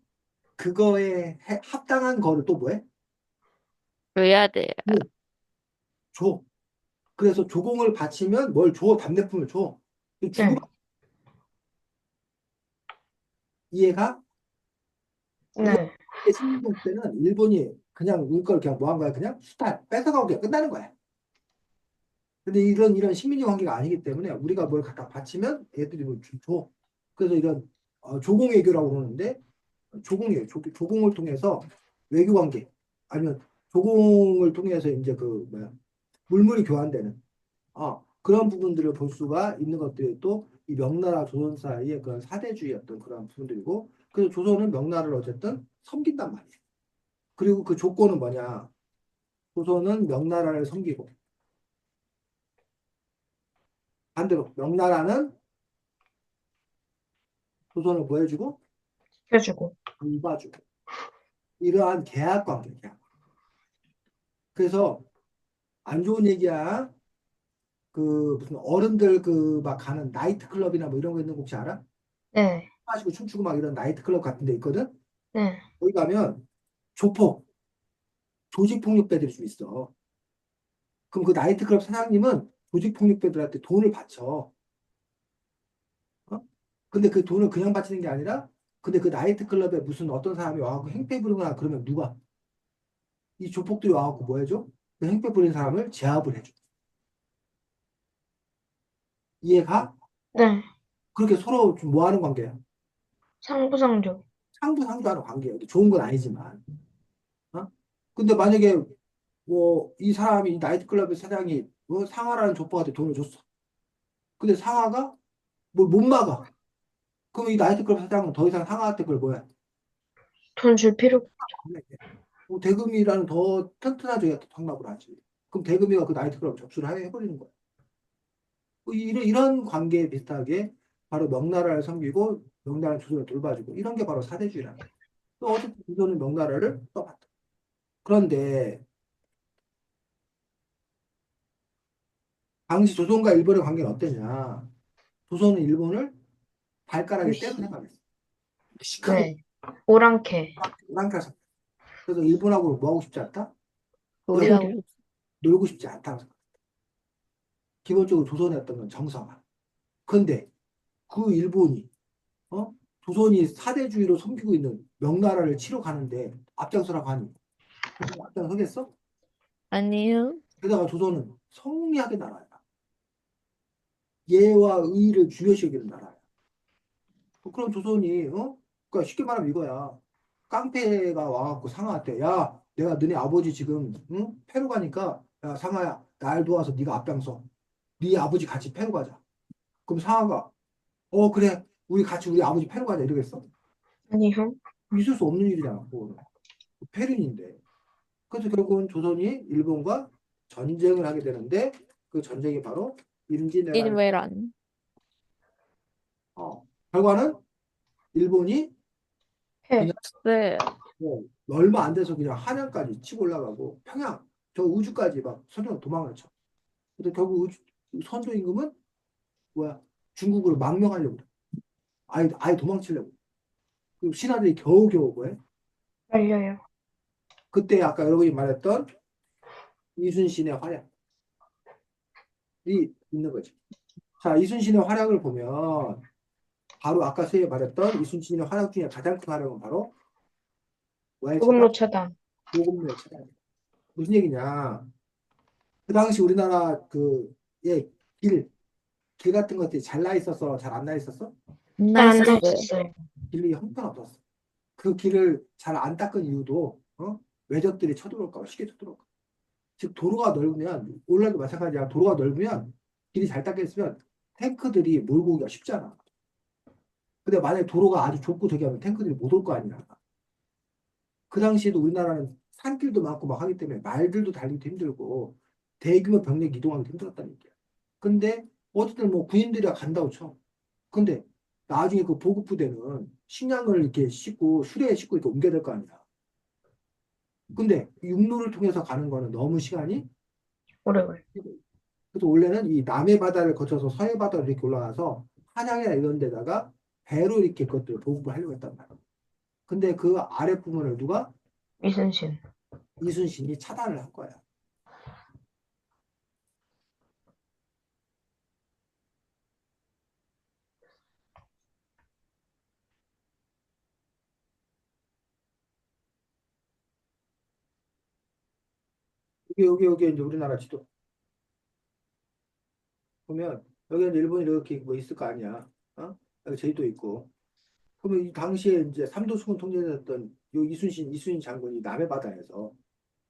그거에 합당한 거를 또 뭐해? 줘야 돼. 뭐 줘. 그래서 조공을 바치면 뭘 줘? 답례품을 줘. 주고 네. 이해가? 이게 네. 식민지 때는 일본이 그냥 우리 걸 그냥 뭐 한 거야? 그냥 수탈, 뺏어가고 그냥 끝나는 거야. 근데 이런 식민지 관계가 아니기 때문에 우리가 뭘 갖다 바치면 얘들이 뭘 줘. 그래서 이런 조공 외교라고 그러는데 조공이에요. 조공을 통해서 외교 관계 아니면 조공을 통해서 이제 그 뭐야 물물이 교환되는 그런 부분들을 볼 수가 있는 것들이 또 이 명나라 조선 사이의 그런 사대주의였던 그런 부분들이고 그래서 조선은 명나라를 어쨌든 섬긴단 말이에요. 그리고 그 조건은 뭐냐? 조선은 명나라를 섬기고 반대로 명나라는 조선을 뭐 해주고 지켜주고. 돌봐주고 이러한 계약 관계야. 그래서 안 좋은 얘기야. 그 무슨 어른들 그 막 가는 나이트 클럽이나 뭐 이런 거 있는 거 혹시 알아? 네. 마시고 춤추고 막 이런 나이트 클럽 같은 데 있거든. 네. 거기 가면 조폭, 조직폭력배들이 좀 있어. 그럼 그 나이트 클럽 사장님은 조직폭력배들한테 돈을 바쳐. 어? 근데 그 돈을 그냥 바치는 게 아니라 근데 그 나이트 클럽에 무슨 어떤 사람이 와갖고 행패 부르거나 그러면 누가 이 조폭들이 와갖고 뭐 해줘? 그 행패 부리는 사람을 제압을 해줘. 이해가? 네. 그렇게 서로 좀 뭐 하는 관계야? 상부상조. 상부상조하는 관계예요. 좋은 건 아니지만. 어? 근데 만약에 뭐 이 사람이 이 나이트클럽의 사장이 뭐 상하라는 족보한테 돈을 줬어. 근데 상하가 뭘 못 막아. 그럼 이 나이트클럽 사장은 더 이상 상하한테 그걸 뭐야? 돈 줄 필요. 뭐 대금이라는 더 튼튼하게 상납을 하지. 그럼 대금이가 그 나이트클럽 접수를 해버리는 거야. 뭐 이런 관계에 비슷하게 바로 명나라를 섬기고 명나라 조선을 돌봐주고 이런 게 바로 사대주의라는 거야. 또 어쨌든 조선은 명나라를 떠받다. 그런데 당시 조선과 일본의 관계는 어땠냐? 조선은 일본을 발가락에 때려 생각했어. 시카고 네. 오랑캐. 랑카서. 그래서 일본하고 뭐 하고 싶지 않다? 교류. 우리하고 놀고 싶지 않다. 기본적으로 조선에 어떤 건 정상화. 그런데 그 일본이 조선이 사대주의로 섬기고 있는 명나라를 치러 가는데 앞장서라고 하니 앞장서겠어? 아니요. 게다가 조선은 성리학의 나라야. 예와 의를 중요시 여기는 나라야. 그럼 조선이 그러니까 쉽게 말하면 이거야. 깡패가 와갖고 상하한테 야 내가 너네 아버지 지금 응? 패로 가니까 야 상하야 날 도와서 네가 앞장서. 네 아버지 같이 패로 가자. 그럼 상하가 그래 우리 같이 우리 아버지 패로 가자 이러겠어? 아니요. 있을 수 없는 일이잖아. 그거는. 패륜인데. 그래서 결국은 조선이 일본과 전쟁을 하게 되는데 그 전쟁이 바로 임진왜란. 일베란. 결과는 일본이 그냥 해. 네. 얼마 안 돼서 그냥 한양까지 치고 올라가고 평양 저 우주까지 막 선전 도망을 쳐. 근데 결국 선조 임금은 뭐야 중국으로 망명하려고 그래. 아예 도망치려고. 그리고 신하들이 겨우겨우 뭐해? 알려요. 그때 아까 여러분이 말했던 이순신의 활약이 있는 거지. 자, 이순신의 활약을 보면 바로 아까 세 말했던 이순신의 활약 중에 가장 큰 활약은 바로 뭐의 차단? 조금로 차단. 보급로의 차단. 무슨 얘기냐? 그 당시 우리나라 예, 길, 길 같은 것들이 잘 나 있었어? 잘 안 나 있었어? 잘 안 나 나이스어요. 있었어요. 길이 형편없었어. 그 길을 잘 안 닦은 이유도 외적들이 쳐들어올까 봐 쉽게 쳐들어올까 봐. 즉 도로가 넓으면 오늘날도 마찬가지야. 도로가 넓으면 길이 잘 닦여 있으면 탱크들이 몰고 오기가 쉽잖아. 근데 만약에 도로가 아주 좁고 저기 하면 탱크들이 못 올 거 아니야. 그 당시에도 우리나라는 산길도 많고 막 하기 때문에 말들도 달리기도 힘들고 대규모 병력 이동하기도 힘들었다는 얘기야. 근데 어쨌든 뭐 군인들이 간다고 쳐. 근데 나중에 그 보급 부대는 식량을 이렇게 싣고 수레에 싣고 이렇게 옮겨야 될 거 아니야. 근데 육로를 통해서 가는 거는 너무 시간이 오래 걸려. 그래서 원래는 이 남해 바다를 거쳐서 서해 바다로 이렇게 올라가서 한양이나 이런 데다가 배로 이렇게 그것들을 보급을 하려고 했단 말이야. 근데 그 아랫부분을 누가? 이순신. 이순신이 차단을 한 거야. 여기 이제 우리나라 지도 보면 여기 이제 일본이 이렇게 뭐 있을 거 아니야. 어? 여기 제주도 있고. 그러면 이 당시에 이제 삼도수군 통제자였던 요 이순신 장군이 남해 바다에서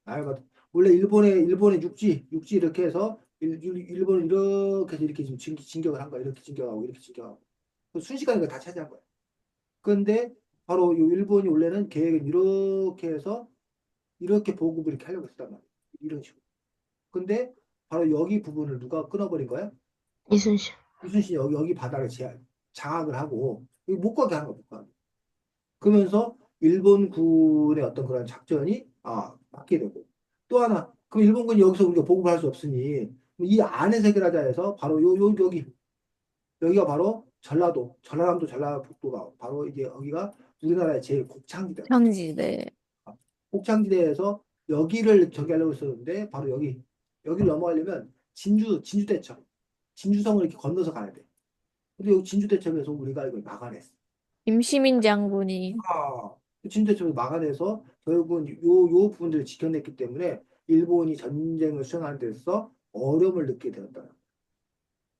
남해 바다 원래 일본의 육지 이렇게 해서 일본을 이렇게 해서 이렇게 지금 진격을 한 거야. 이렇게 진격하고 이렇게 진격하고. 순식간에 그걸 다 차지한 거야. 그런데 바로 요 일본이 원래는 계획은 이렇게 해서 이렇게 보급을 이렇게 하려고 했단 말이야. 이런 식으로. 근데 바로 여기 부분을 누가 끊어버린 거야? 이순신. 이순신이 여기 바다를 장악을 하고 여기 못 가게 하는 거야. 못 가게. 그러면서 일본군의 어떤 그런 작전이 막게 되고 또 하나 그럼 일본군이 여기서 우리가 보급할 수 없으니 이 안에서 해결하자 해서 바로 여기가 바로 전라남도 전라북도가 바로 이게 여기가 우리나라의 제일 곡창지대. 평지대. 곡창지대에서 여기를 저기 하려고 했었는데 바로 여기를 넘어가려면 진주대첩 진주성을 이렇게 건너서 가야 돼. 근데 여기 진주대첩에서 우리가 이걸 막아냈어. 김시민 장군이 진주대첩을 막아내서 결국은 요 부분들을 지켜냈기 때문에 일본이 전쟁을 수행하는 데서 어려움을 느끼게 되었다.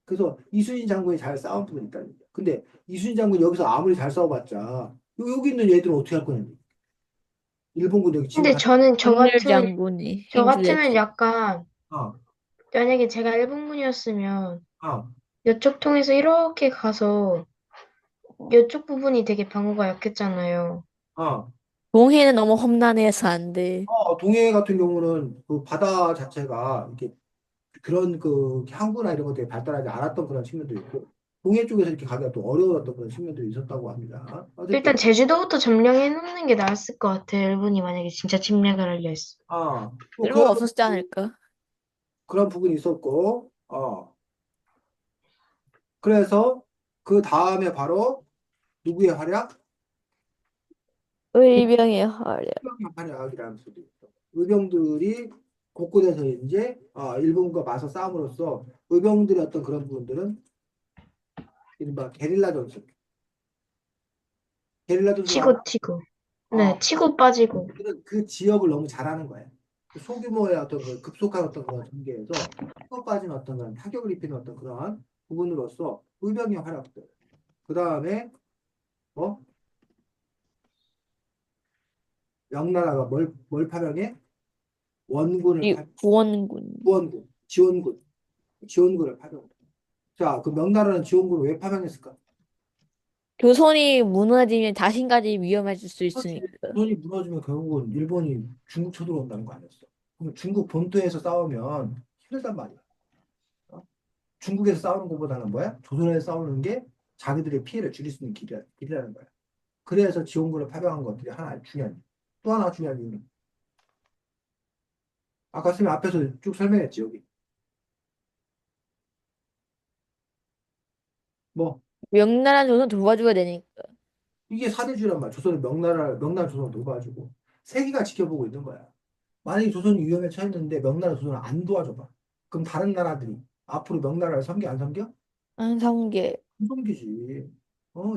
그래서 이순신 장군이 잘 싸운 부분이 있다는 거야. 근데 이순신 장군이 여기서 아무리 잘 싸워봤자 여기 있는 얘들은 어떻게 할 거냐. 일본군 여기 근데 진입할. 저는 정렬 장군이 저 같으면 진주대첩. 약간, 아, 만약에 제가 일본군이었으면, 아, 이쪽 통해서 이렇게 가서, 이쪽 부분이 되게 방어가 약했잖아요. 아. 동해는 너무 험난해서 안 돼. 동해 같은 경우는 그 바다 자체가 이렇게 그런 그 항구나 이런 것들이 발달하지 않았던 그런 측면도 있고 동해 쪽에서 이렇게 가기가 또 어려웠던 그런 측면도 있었다고 합니다. 어쨌든 일단 제주도부터 점령해 놓는 게 나았을 것 같아요. 일본이 만약에 진짜 침략을 하려 했어. 뭐 쓸모가 없었지 않을까? 그런 부분이 있었고 그래서 그 다음에 바로 누구의 활약? 의병의 활약. 의병의 활약이라는 소리 있어. 의병들이 곳곳에서 이제 일본과 맞서 싸움으로써 의병들의 어떤 그런 부분들은 이른바 게릴라 전술 알아? 치고. 어, 네, 치고 빠지고. 그 지역을 너무 잘하는 거예요. 소규모의 어떤 그 급속한 어떤 그런 전개에서 또 빠진 어떤 그런 타격을 입히는 어떤 그런 부분으로서 의병의 활약들. 그 다음에 뭐 명나라가 뭘 파병해? 원군을 구원군. 지원군을 파병. 자, 그 명나라는 지원군을 왜 파병했을까? 조선이 무너지면 자신까지 위험해질 수 그렇지. 있으니까. 조선이 무너지면 결국은 일본이 중국 쳐들어온다는 거 아니었어? 그럼 중국 본토에서 싸우면 힘들단 말이야. 어? 중국에서 싸우는 것보다는 뭐야? 조선에서 싸우는 게 자기들의 피해를 줄일 수 있는 길이라는 거야. 그래서 지원군을 파병한 것들이 하나 중요한, 또 하나 중요한 이유는 아까 선생님 앞에서 쭉 설명했지, 여기. 뭐, 명나라 조선 도와줘야 되니까. 이게 사대주란 말이야. 명나라 조선을 도와주고 세계가 지켜보고 있는 거야. 만약에 조선이 위험에 처했는데 명나라 조선을 안 도와줘봐. 그럼 다른 나라들이 앞으로 명나라를 섬겨 안 섬겨? 안성계. 안 섬기지.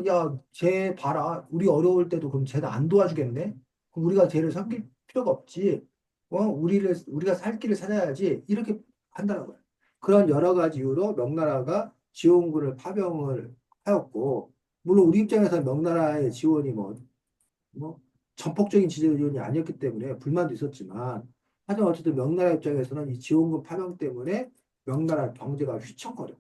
야, 쟤 봐라. 우리 어려울 때도 그럼 쟤는 안 도와주겠네? 그럼 우리가 쟤를 섬길 필요가 없지. 우리가 살 길을 찾아야지. 이렇게 한다는 거야. 그런 여러 가지 이유로 명나라가 지원군을 파병을 하였고, 물론 우리 입장에서는 명나라의 지원이 뭐 전폭적인 지원이 아니었기 때문에 불만도 있었지만 하지만 어쨌든 명나라 입장에서는 이 지원군 파병 때문에 명나라 경제가 휘청거려.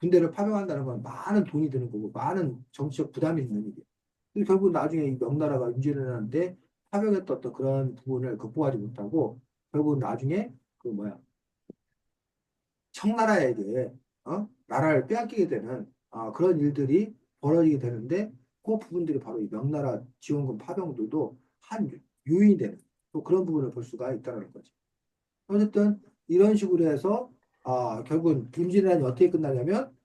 군대를 파병한다는 건 많은 돈이 드는 거고 많은 정치적 부담이 있는 일이에요. 그래서 결국 나중에 이 명나라가 윤제를 하는데 파병했던 어떤 그런 부분을 극복하지 못하고 결국 나중에 그 뭐야 청나라에게 나라를 빼앗기게 되는 그런 일들이 벌어지게 되는데 그 부분들이 바로 이 명나라 지원군 파병들도 한 요인이 되는 또 그런 부분을 볼 수가 있다는 거지. 어쨌든 이런 식으로 해서 결국은 임진왜란이 어떻게 끝나냐면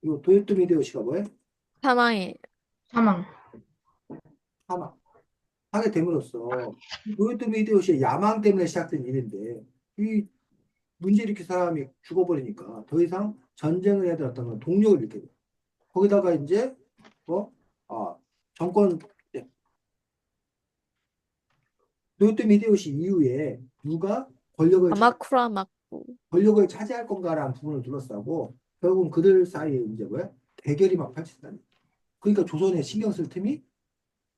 이 도요토미 히데요시가 뭐해? 사망해. 사망. 사망. 하게 됨으로써 도요토미 히데요시의 야망 때문에 시작된 일인데 이 문제 일으킨 사람이 죽어버리니까 더 이상 전쟁을 해야 될 어떤 동력을 잃게 돼. 거기다가 이제 뭐 정권 네, 도요토미 히데요시 이후에 누가 아마쿠라 맞고. 권력을 차지할 건가라는 부분을 둘러싸고 결국은 그들 사이에 이제 뭐야 대결이 막 펼쳐진다는. 그러니까 조선에 신경 쓸 틈이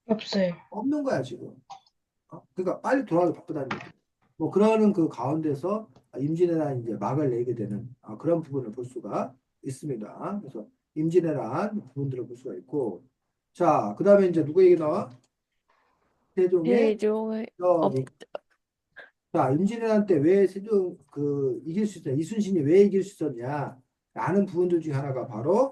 없어요. 없는 거야 지금. 그러니까 빨리 돌아가기 바쁘다는 얘기. 뭐 그러는 그 가운데서 임진왜란이 이제 막을 내게 되는 그런 부분을 볼 수가 있습니다. 그래서 임진왜란 부분들을 볼 수가 있고, 자, 그다음에 이제 누구 얘기 나와? 세종의 세종의 저 업, 얘기. 자, 임진왜란 때 왜 세종 그 이길 수 있었냐? 이순신이 왜 이길 수 있었냐? 라는 부분들 중에 하나가 바로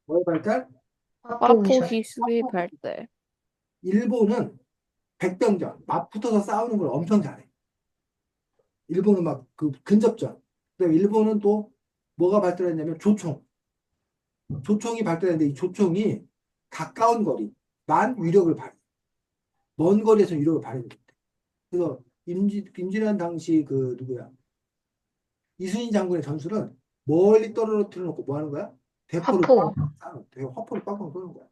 뭐의 발달? 화포 화포기술. 기술의 발달. 일본은 백병전, 맞붙어서 싸우는 걸 엄청 잘해. 일본은 막 그 근접전. 그다음에 일본은 또 뭐가 발달했냐면 조총. 조총이 발달했는데 이 조총이 가까운 거리만 위력을 발휘. 먼 거리에서 위력을 발휘했대. 그래서 임진왜란 당시 그 누구야? 이순신 장군의 전술은 멀리 떨어뜨려 놓고 뭐 하는 거야? 대포를 화포. 화포를 빵빵 쏘는 거야.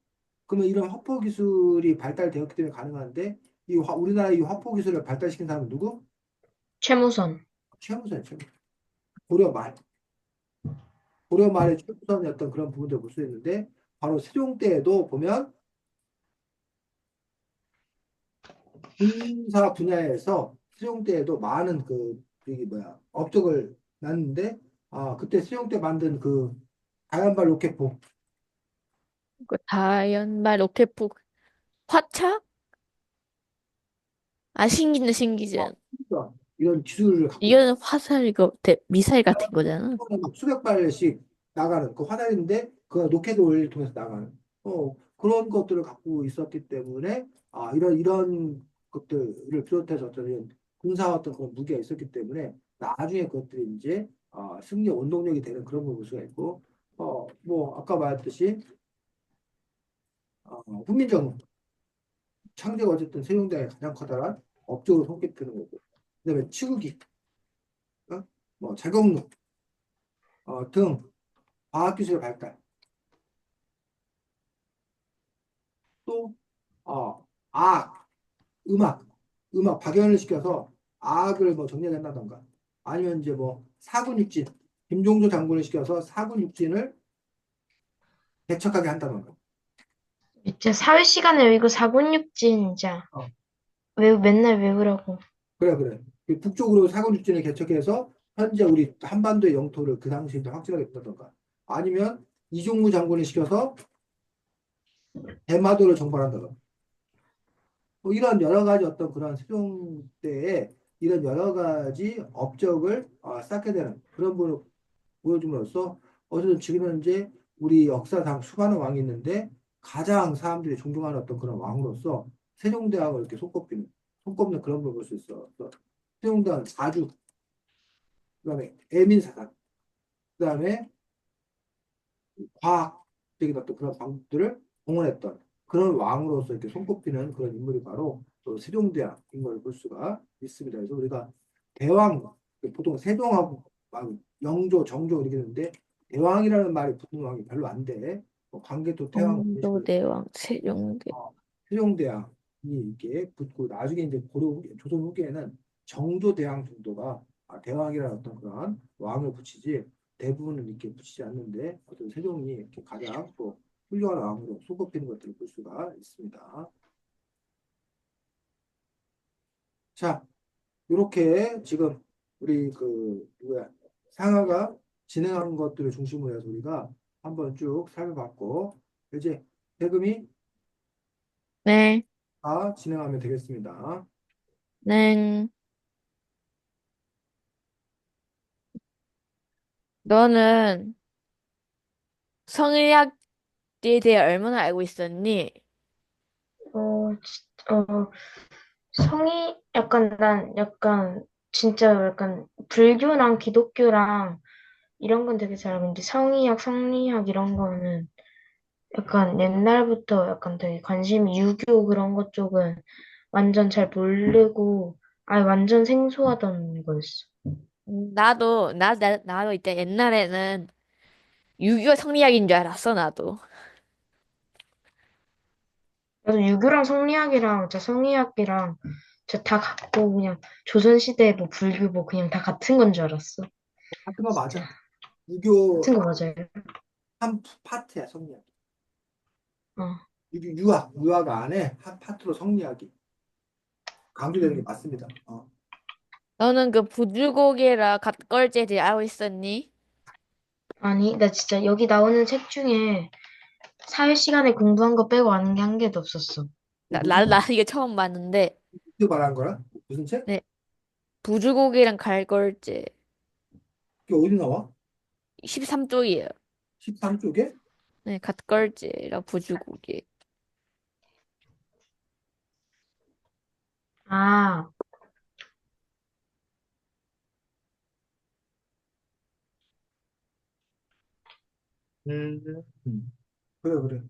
그러면 이런 화포 기술이 발달되었기 때문에 가능한데 우리나라 이 화포 기술을 발달시킨 사람은 누구? 최무선. 최무선, 최무선. 고려 말. 고려 말의 최무선이었던 그런 부분들을 볼 수 있는데 바로 세종 때에도 보면 군사 분야에서 세종 때에도 많은 그 이게 뭐야 업적을 났는데 그때 세종 때 만든 그 다연발 로켓포 그 다연말 로켓포 화차? 아, 신기는 신기전. 이런 기술을 갖고 있 이거는 화살, 이거, 미사일 같은 거잖아. 막 수백 발씩 나가는 그 화살인데 그 로켓 원리를 통해서 나가는 그런 것들을 갖고 있었기 때문에 이런 것들을 비롯해서 어떤 이런 군사 어떤 그런 무기가 있었기 때문에 나중에 그것들이 이제 승리 원동력이 되는 그런 걸 볼 수가 있고 뭐 아까 말했듯이 훈민정음 창제가 어쨌든 세종대왕의 가장 커다란 업적으로 손꼽히는 거고 그다음에 치국이 뭐 자경록 등 과학기술의 발달 또 악음악 박연을 시켜서 악을 뭐 정리한다던가 아니면 이제 뭐 사군육진 김종조 장군을 시켜서 사군육진을 배척하게 한다던가 진짜 사회 시간에 이거 사군육진 진짜 어, 맨날 외우라고. 그래 그 북쪽으로 사군육진을 개척해서 현재 우리 한반도의 영토를 그 당시에 이제 확실하게 했다던가 아니면 이종무 장군을 시켜서 대마도를 정벌한다던가 뭐 이런 여러 가지 어떤 그런 세종 때에 이런 여러 가지 업적을 쌓게 되는 그런 부분을 보여줌으로써 어쨌든 지금 현재 우리 역사상 수많은 왕이 있는데 가장 사람들이 존경하는 어떤 그런 왕으로서 세종대왕을 이렇게 손꼽는 그런 걸 볼 수 있어. 그래서 세종대왕 자주, 그다음에 애민사상, 그다음에 과학적인 어떤 그런 방법들을 공헌했던 그런 왕으로서 이렇게 손꼽히는 그런 인물이 바로 또 세종대왕인 걸 볼 수가 있습니다. 그래서 우리가 대왕, 보통 세종하고 막 영조, 정조 이렇게 되는데 대왕이라는 말이 붙는 왕이 별로 안 돼. 뭐 광개토, 태왕 이런 식으로 정도대왕, 세종대. 세종대왕이 이렇게 붙고 나중에 이제 조선 후기에는 정조대왕 정도가 대왕이라는 어떤 그런 왕을 붙이지 대부분은 이렇게 붙이지 않는데 어떤 세종이 이렇게 가장 또 훌륭한 왕으로 손꼽히는 것들을 볼 수가 있습니다. 자, 이렇게 지금 우리 그 누구야 상하가 진행한 것들을 중심으로 해서 우리가 한번 쭉 살펴봤고 이제 대금이 네, 다 진행하면 되겠습니다. 네. 너는 성리학에 대해 얼마나 알고 있었니? 어, 어, 성이 난 약간 진짜 약간 불교랑 기독교랑 이런 건 되게 잘 알는데 성의학, 성리학 이런 거는 약간 옛날부터 약간 되게 관심이 유교 그런 것 쪽은 완전 잘 모르고 아예 완전 생소하던 거였어. 나도 이때 옛날에는 유교 성리학인 줄 알았어, 나도. 나도 유교랑 성리학이랑 진짜 성리학이랑 진짜 다 같고 그냥 조선시대 뭐 불교 뭐 그냥 다 같은 건 줄 알았어. 같은 거 진짜 맞아. 유교 같은 거 맞아요. 한 파트야, 성리학. 어. 유학 안에 한 파트로 성리학이 강조되는 게 음. 맞습니다. 너는 그 부주고개라 갓걸제들 알고 있었니? 아니, 나 진짜 여기 나오는 책 중에 사회 시간에 공부한 거 빼고 아는 게 한 개도 없었어. 나 이게 처음 봤는데, 무슨 말한 거야? 무슨 책? 네, 부주고개랑 갈걸제. 이게 어디 나와? 13쪽이에요. 13쪽에? 네, 갓걸제랑 부주고개. 아, 음. 그래, 그래.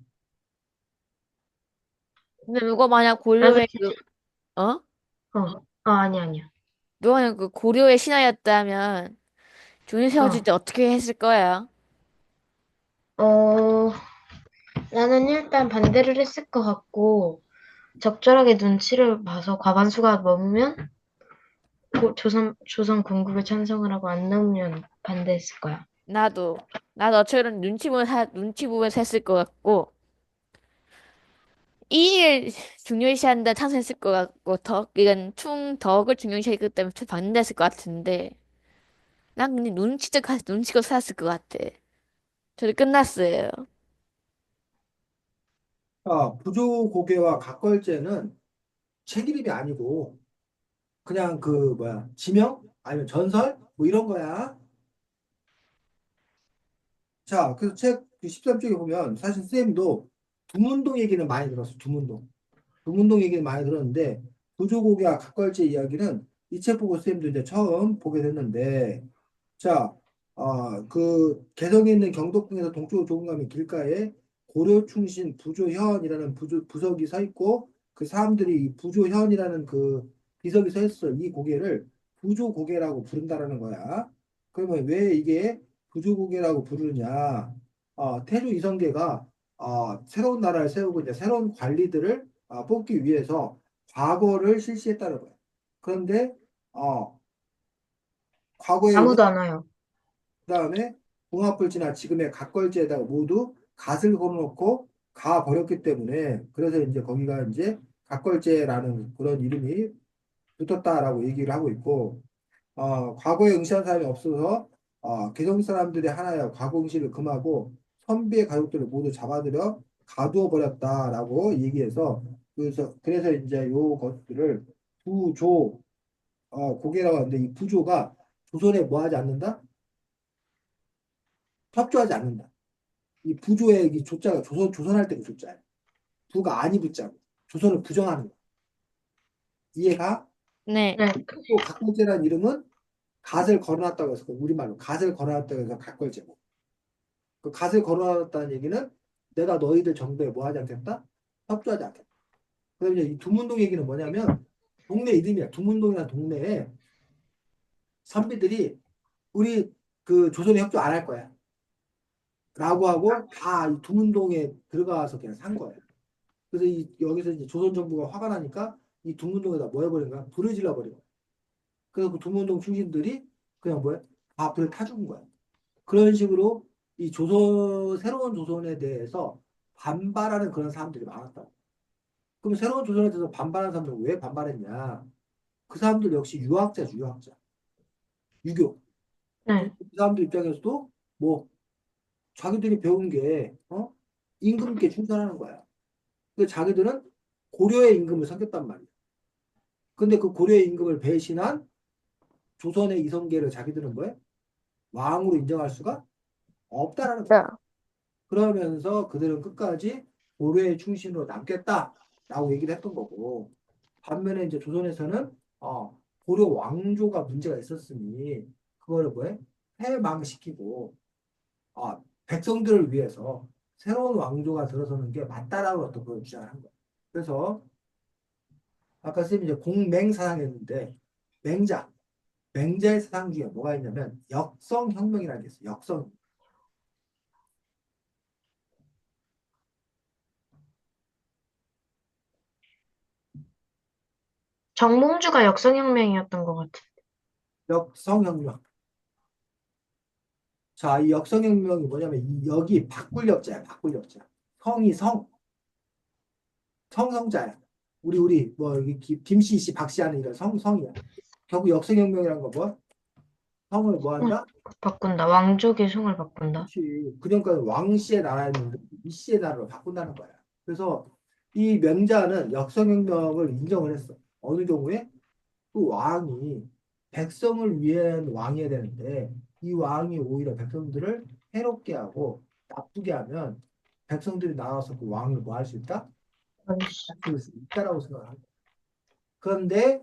근데 누가 만약 나도, 고려의 그, 어? 아니, 아니야. 누가 만약 그 고려의 신하였다면, 줄 세워줄 어, 때 어떻게 했을 거야? 어, 나는 일단 반대를 했을 것 같고, 적절하게 눈치를 봐서 과반수가 넘으면 조선 건국에 찬성을 하고 안 넘으면 반대했을 거야. 나도, 나도 너처럼 눈치 보면서 했을 것 같고, 이일 중요시한다 찬성했을 것 같고, 이건 덕을 중요시했기 때문에 반대했을 것 같은데, 난 그냥 눈치껏 살았을 것 같아. 저도 끝났어요. 부조고개와 각걸제는 책 이름이 아니고 그냥 그 뭐야 지명 아니면 전설 뭐 이런 거야. 자, 그래서 책 13쪽에 보면 사실 쌤도 두문동 얘기는 많이 들었어. 두문동. 두문동 얘기는 많이 들었는데 부조고개와 각걸제 이야기는 이 책 보고 쌤도 이제 처음 보게 됐는데 자, 그 개성에 있는 경덕궁에서 동쪽으로 조금 가면 길가에 고려충신 부조현이라는 부석이 서 있고 그 사람들이 이 부조현이라는 그 비석이 서 있어. 이 고개를 부조고개라고 부른다라는 거야. 그러면 왜 이게 부조고개라고 부르느냐? 태조 이성계가 새로운 나라를 세우고 이제 새로운 관리들을 뽑기 위해서 과거를 실시했다는 거야. 그런데 과거에는 아무도 안 와요. 그다음에 봉합불지나 지금의 각걸지에다가 모두 갓을 걸어놓고 가 버렸기 때문에 그래서 이제 거기가 이제 각걸제라는 그런 이름이 붙었다라고 얘기를 하고 있고 과거에 응시한 사람이 없어서 개성 사람들이 하나여 과거 응시를 금하고 선비의 가족들을 모두 잡아들여 가두어 버렸다라고 얘기해서 그래서 이제 요 것들을 부조 고개라고 하는데 이 부조가 조선에 뭐 하지 않는다? 협조하지 않는다. 이 부조의 이 조자가 조선할 때 그 조자야. 부가 아니 붙자고. 조선을 부정하는 거. 이해가? 네. 네, 또 각걸제라는 이름은 갓을 걸어놨다고 해서 우리말로 갓을 걸어놨다고 해서 각걸제고. 그 갓을 걸어놨다는 얘기는 내가 너희들 정부에 뭐 하지 않겠다? 협조하지 않겠다. 그다음에 이제 이 두문동 얘기는 뭐냐면 동네 이름이야. 두문동이라는 동네에 선비들이 우리 그 조선에 협조 안 할 거야. 라고 하고 다 이 두문동에 들어가서 그냥 산 거야. 그래서 여기서 이제 조선 정부가 화가 나니까 이 두문동에다 뭐 해버린 거야? 불을 질러버린 거야. 그래서 그 두문동 충신들이 그냥 뭐야? 불을 타 죽은 거야. 그런 식으로 이 새로운 조선에 대해서 반발하는 그런 사람들이 많았다. 그럼 새로운 조선에 대해서 반발하는 사람들은 왜 반발했냐? 그 사람들 역시 유학자죠, 유학자. 유교. 네. 그럼 그 사람들 입장에서도 뭐 자기들이 배운 게 임금께 충성하는 거야. 근데 자기들은 고려의 임금을 섬겼단 말이야. 근데 그 고려의 임금을 배신한 조선의 이성계를 자기들은 뭐야? 왕으로 인정할 수가 없다라는 거야. 자, 그러면서 그들은 끝까지 고려의 충신으로 남겠다. 라고 얘기를 했던 거고, 반면에 이제 조선에서는 고려 왕조가 문제가 있었으니 그거를 뭐해? 해방시키고 백성들을 위해서 새로운 왕조가 들어서는 게 맞다라고 어떤 그걸 주장을 한 거예요. 그래서 아까 선생님이 이제 공맹사상 했는데 맹자, 맹자의 사상 중에 뭐가 있냐면 역성혁명이라는 게 있어요. 역성. 정몽주가 역성혁명이었던 것 같아. 역성혁명. 자, 이 역성혁명이 뭐냐면 이 여기 바꿀 역자야, 바꿀 역자. 성이 성자야. 우리 뭐 여기 김씨 씨, 박씨 하는 이런 성이야. 결국 역성혁명이라는 거 뭐? 성을 뭐 응, 한다? 바꾼다. 왕족의 송을 바꾼다. 그렇지. 그러니까 왕씨의 나라였는데 이씨의 나라로 바꾼다는 거야. 그래서 이 명자는 역성혁명을 인정을 했어. 어느 경우에 그 왕이 백성을 위한 왕이어야 되는데 이 왕이 오히려 백성들을 해롭게 하고 나쁘게 하면 백성들이 나와서 그 왕을 뭐 할 수 있다? 다스릴 수 있다라고 생각합니다. 그런데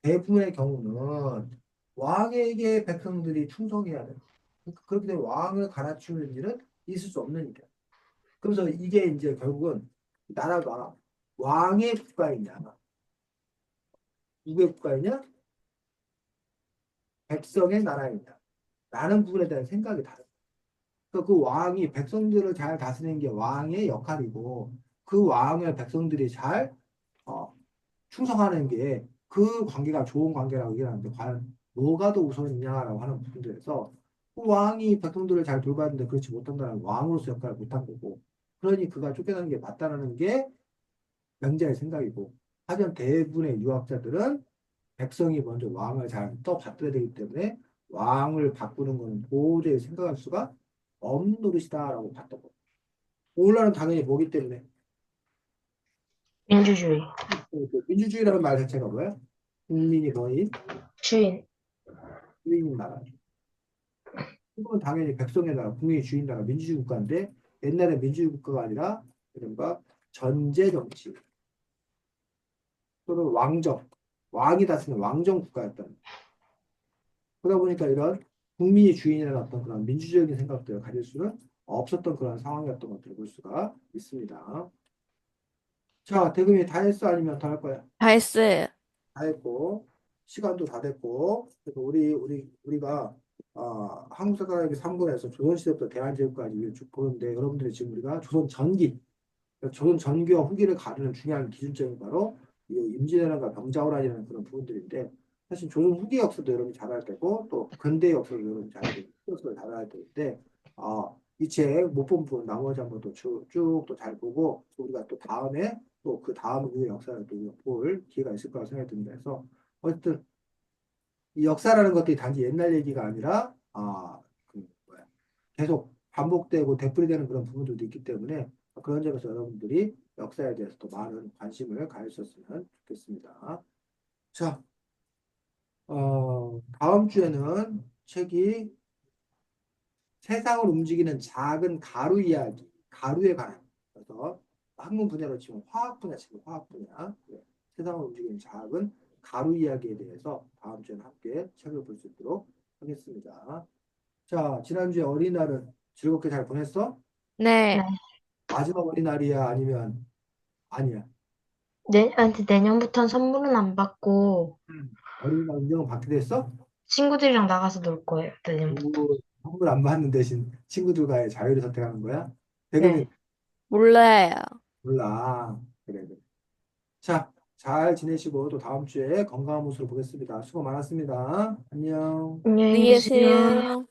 대부분의 경우는 왕에게 백성들이 충성해야 돼. 그렇기 때문에 왕을 갈아치우는 일은 있을 수 없는 일이야. 그래서 이게 이제 결국은 나라가 왕의 국가이냐, 누구의 국가이냐, 백성의 나라이냐, 라는 부분에 대한 생각이 다르다. 그 왕이 백성들을 잘 다스리는 게 왕의 역할이고, 그 왕을 백성들이 잘 어, 충성하는 게 그 관계가 좋은 관계라고 얘기하는데 과연 뭐가 더 우선이냐라고 하는 부분들에서 그 왕이 백성들을 잘 돌봤는데 그렇지 못한다는 왕으로서 역할을 못한 거고 그러니 그가 쫓겨나는 게 맞다라는 게 명자의 생각이고 하지만 대부분의 유학자들은 백성이 먼저 왕을 잘 떠받들어야 되기 때문에 왕을 바꾸는 것은 도저히 생각할 수가 없는 노릇이다라고 봤던 거고 오늘날은 당연히 뭐기 때문에 민주주의. 그 민주주의라는 말 자체가 뭐야? 국민이 거의 주인. 주인인 나라. 이건 당연히 백성의 나라, 국민이 주인 나라, 민주주의 국가인데 옛날에 민주주의 국가가 아니라 이른바 전제 정치 또는 왕정, 왕이 다스리는 왕정 국가였던. 그러다 보니까 이런 국민이 주인이라는 어떤 그런 민주적인 생각들을 가질 수는 없었던 그런 상황이었던 것들을 볼 수가 있습니다. 자, 대금이 다 했어? 아니면 더 할 거야? 다 했어요. 다 했고 시간도 다 됐고 그래서 우리가 한국 사람에게 3권에서 조선시대부터 대한제국까지 쭉 보는데 여러분들이 지금 우리가 조선 전기 그러니까 조선 전기와 후기를 가르는 중요한 기준점이 바로 이 임진왜란과 병자호란이라는 그런 부분들인데 사실 조선 후기 역사도 여러분이 잘 알 테고 또 근대 역사도 여러분이 잘 알고 역사를 잘 알아야 되는데 이 책 못 본 부분 나머지 한번 또쭉 또 잘 보고 우리가 또 다음에 또 그 다음 이후의 역사를 또 볼 기회가 있을 거라 생각이 듭니다. 그래서 어쨌든 이 역사라는 것들이 단지 옛날 얘기가 아니라 그 뭐야 계속 반복되고 되풀이되는 그런 부분들도 있기 때문에 그런 점에서 여러분들이 역사에 대해서 또 많은 관심을 가지셨으면 좋겠습니다. 자, 다음 주에는 책이 세상을 움직이는 작은 가루 이야기, 가루에 관한. 그래서 학문 분야로 치면 화학 분야, 지금 화학 분야. 네. 세상을 움직이는 작은 가루 이야기에 대해서 다음 주에는 함께 책을 볼 수 있도록 하겠습니다. 자, 지난주에 어린이날은 즐겁게 잘 보냈어? 네. 네. 마지막 어린이날이야? 아니면 아니야? 내년부터는 선물은 안 받고 어린이날 인정은 받게 됐어? 친구들이랑 나가서 놀 거예요. 내년부터. 오, 선물 안 받는 대신 친구들과의 자유를 선택하는 거야? 대금이 네. 몰라요. 몰라. 그래, 그래. 자, 잘 지내시고 또 다음 주에 건강한 모습으로 보겠습니다. 수고 많았습니다. 안녕. 안녕히 안녕히 계세요. 계세요.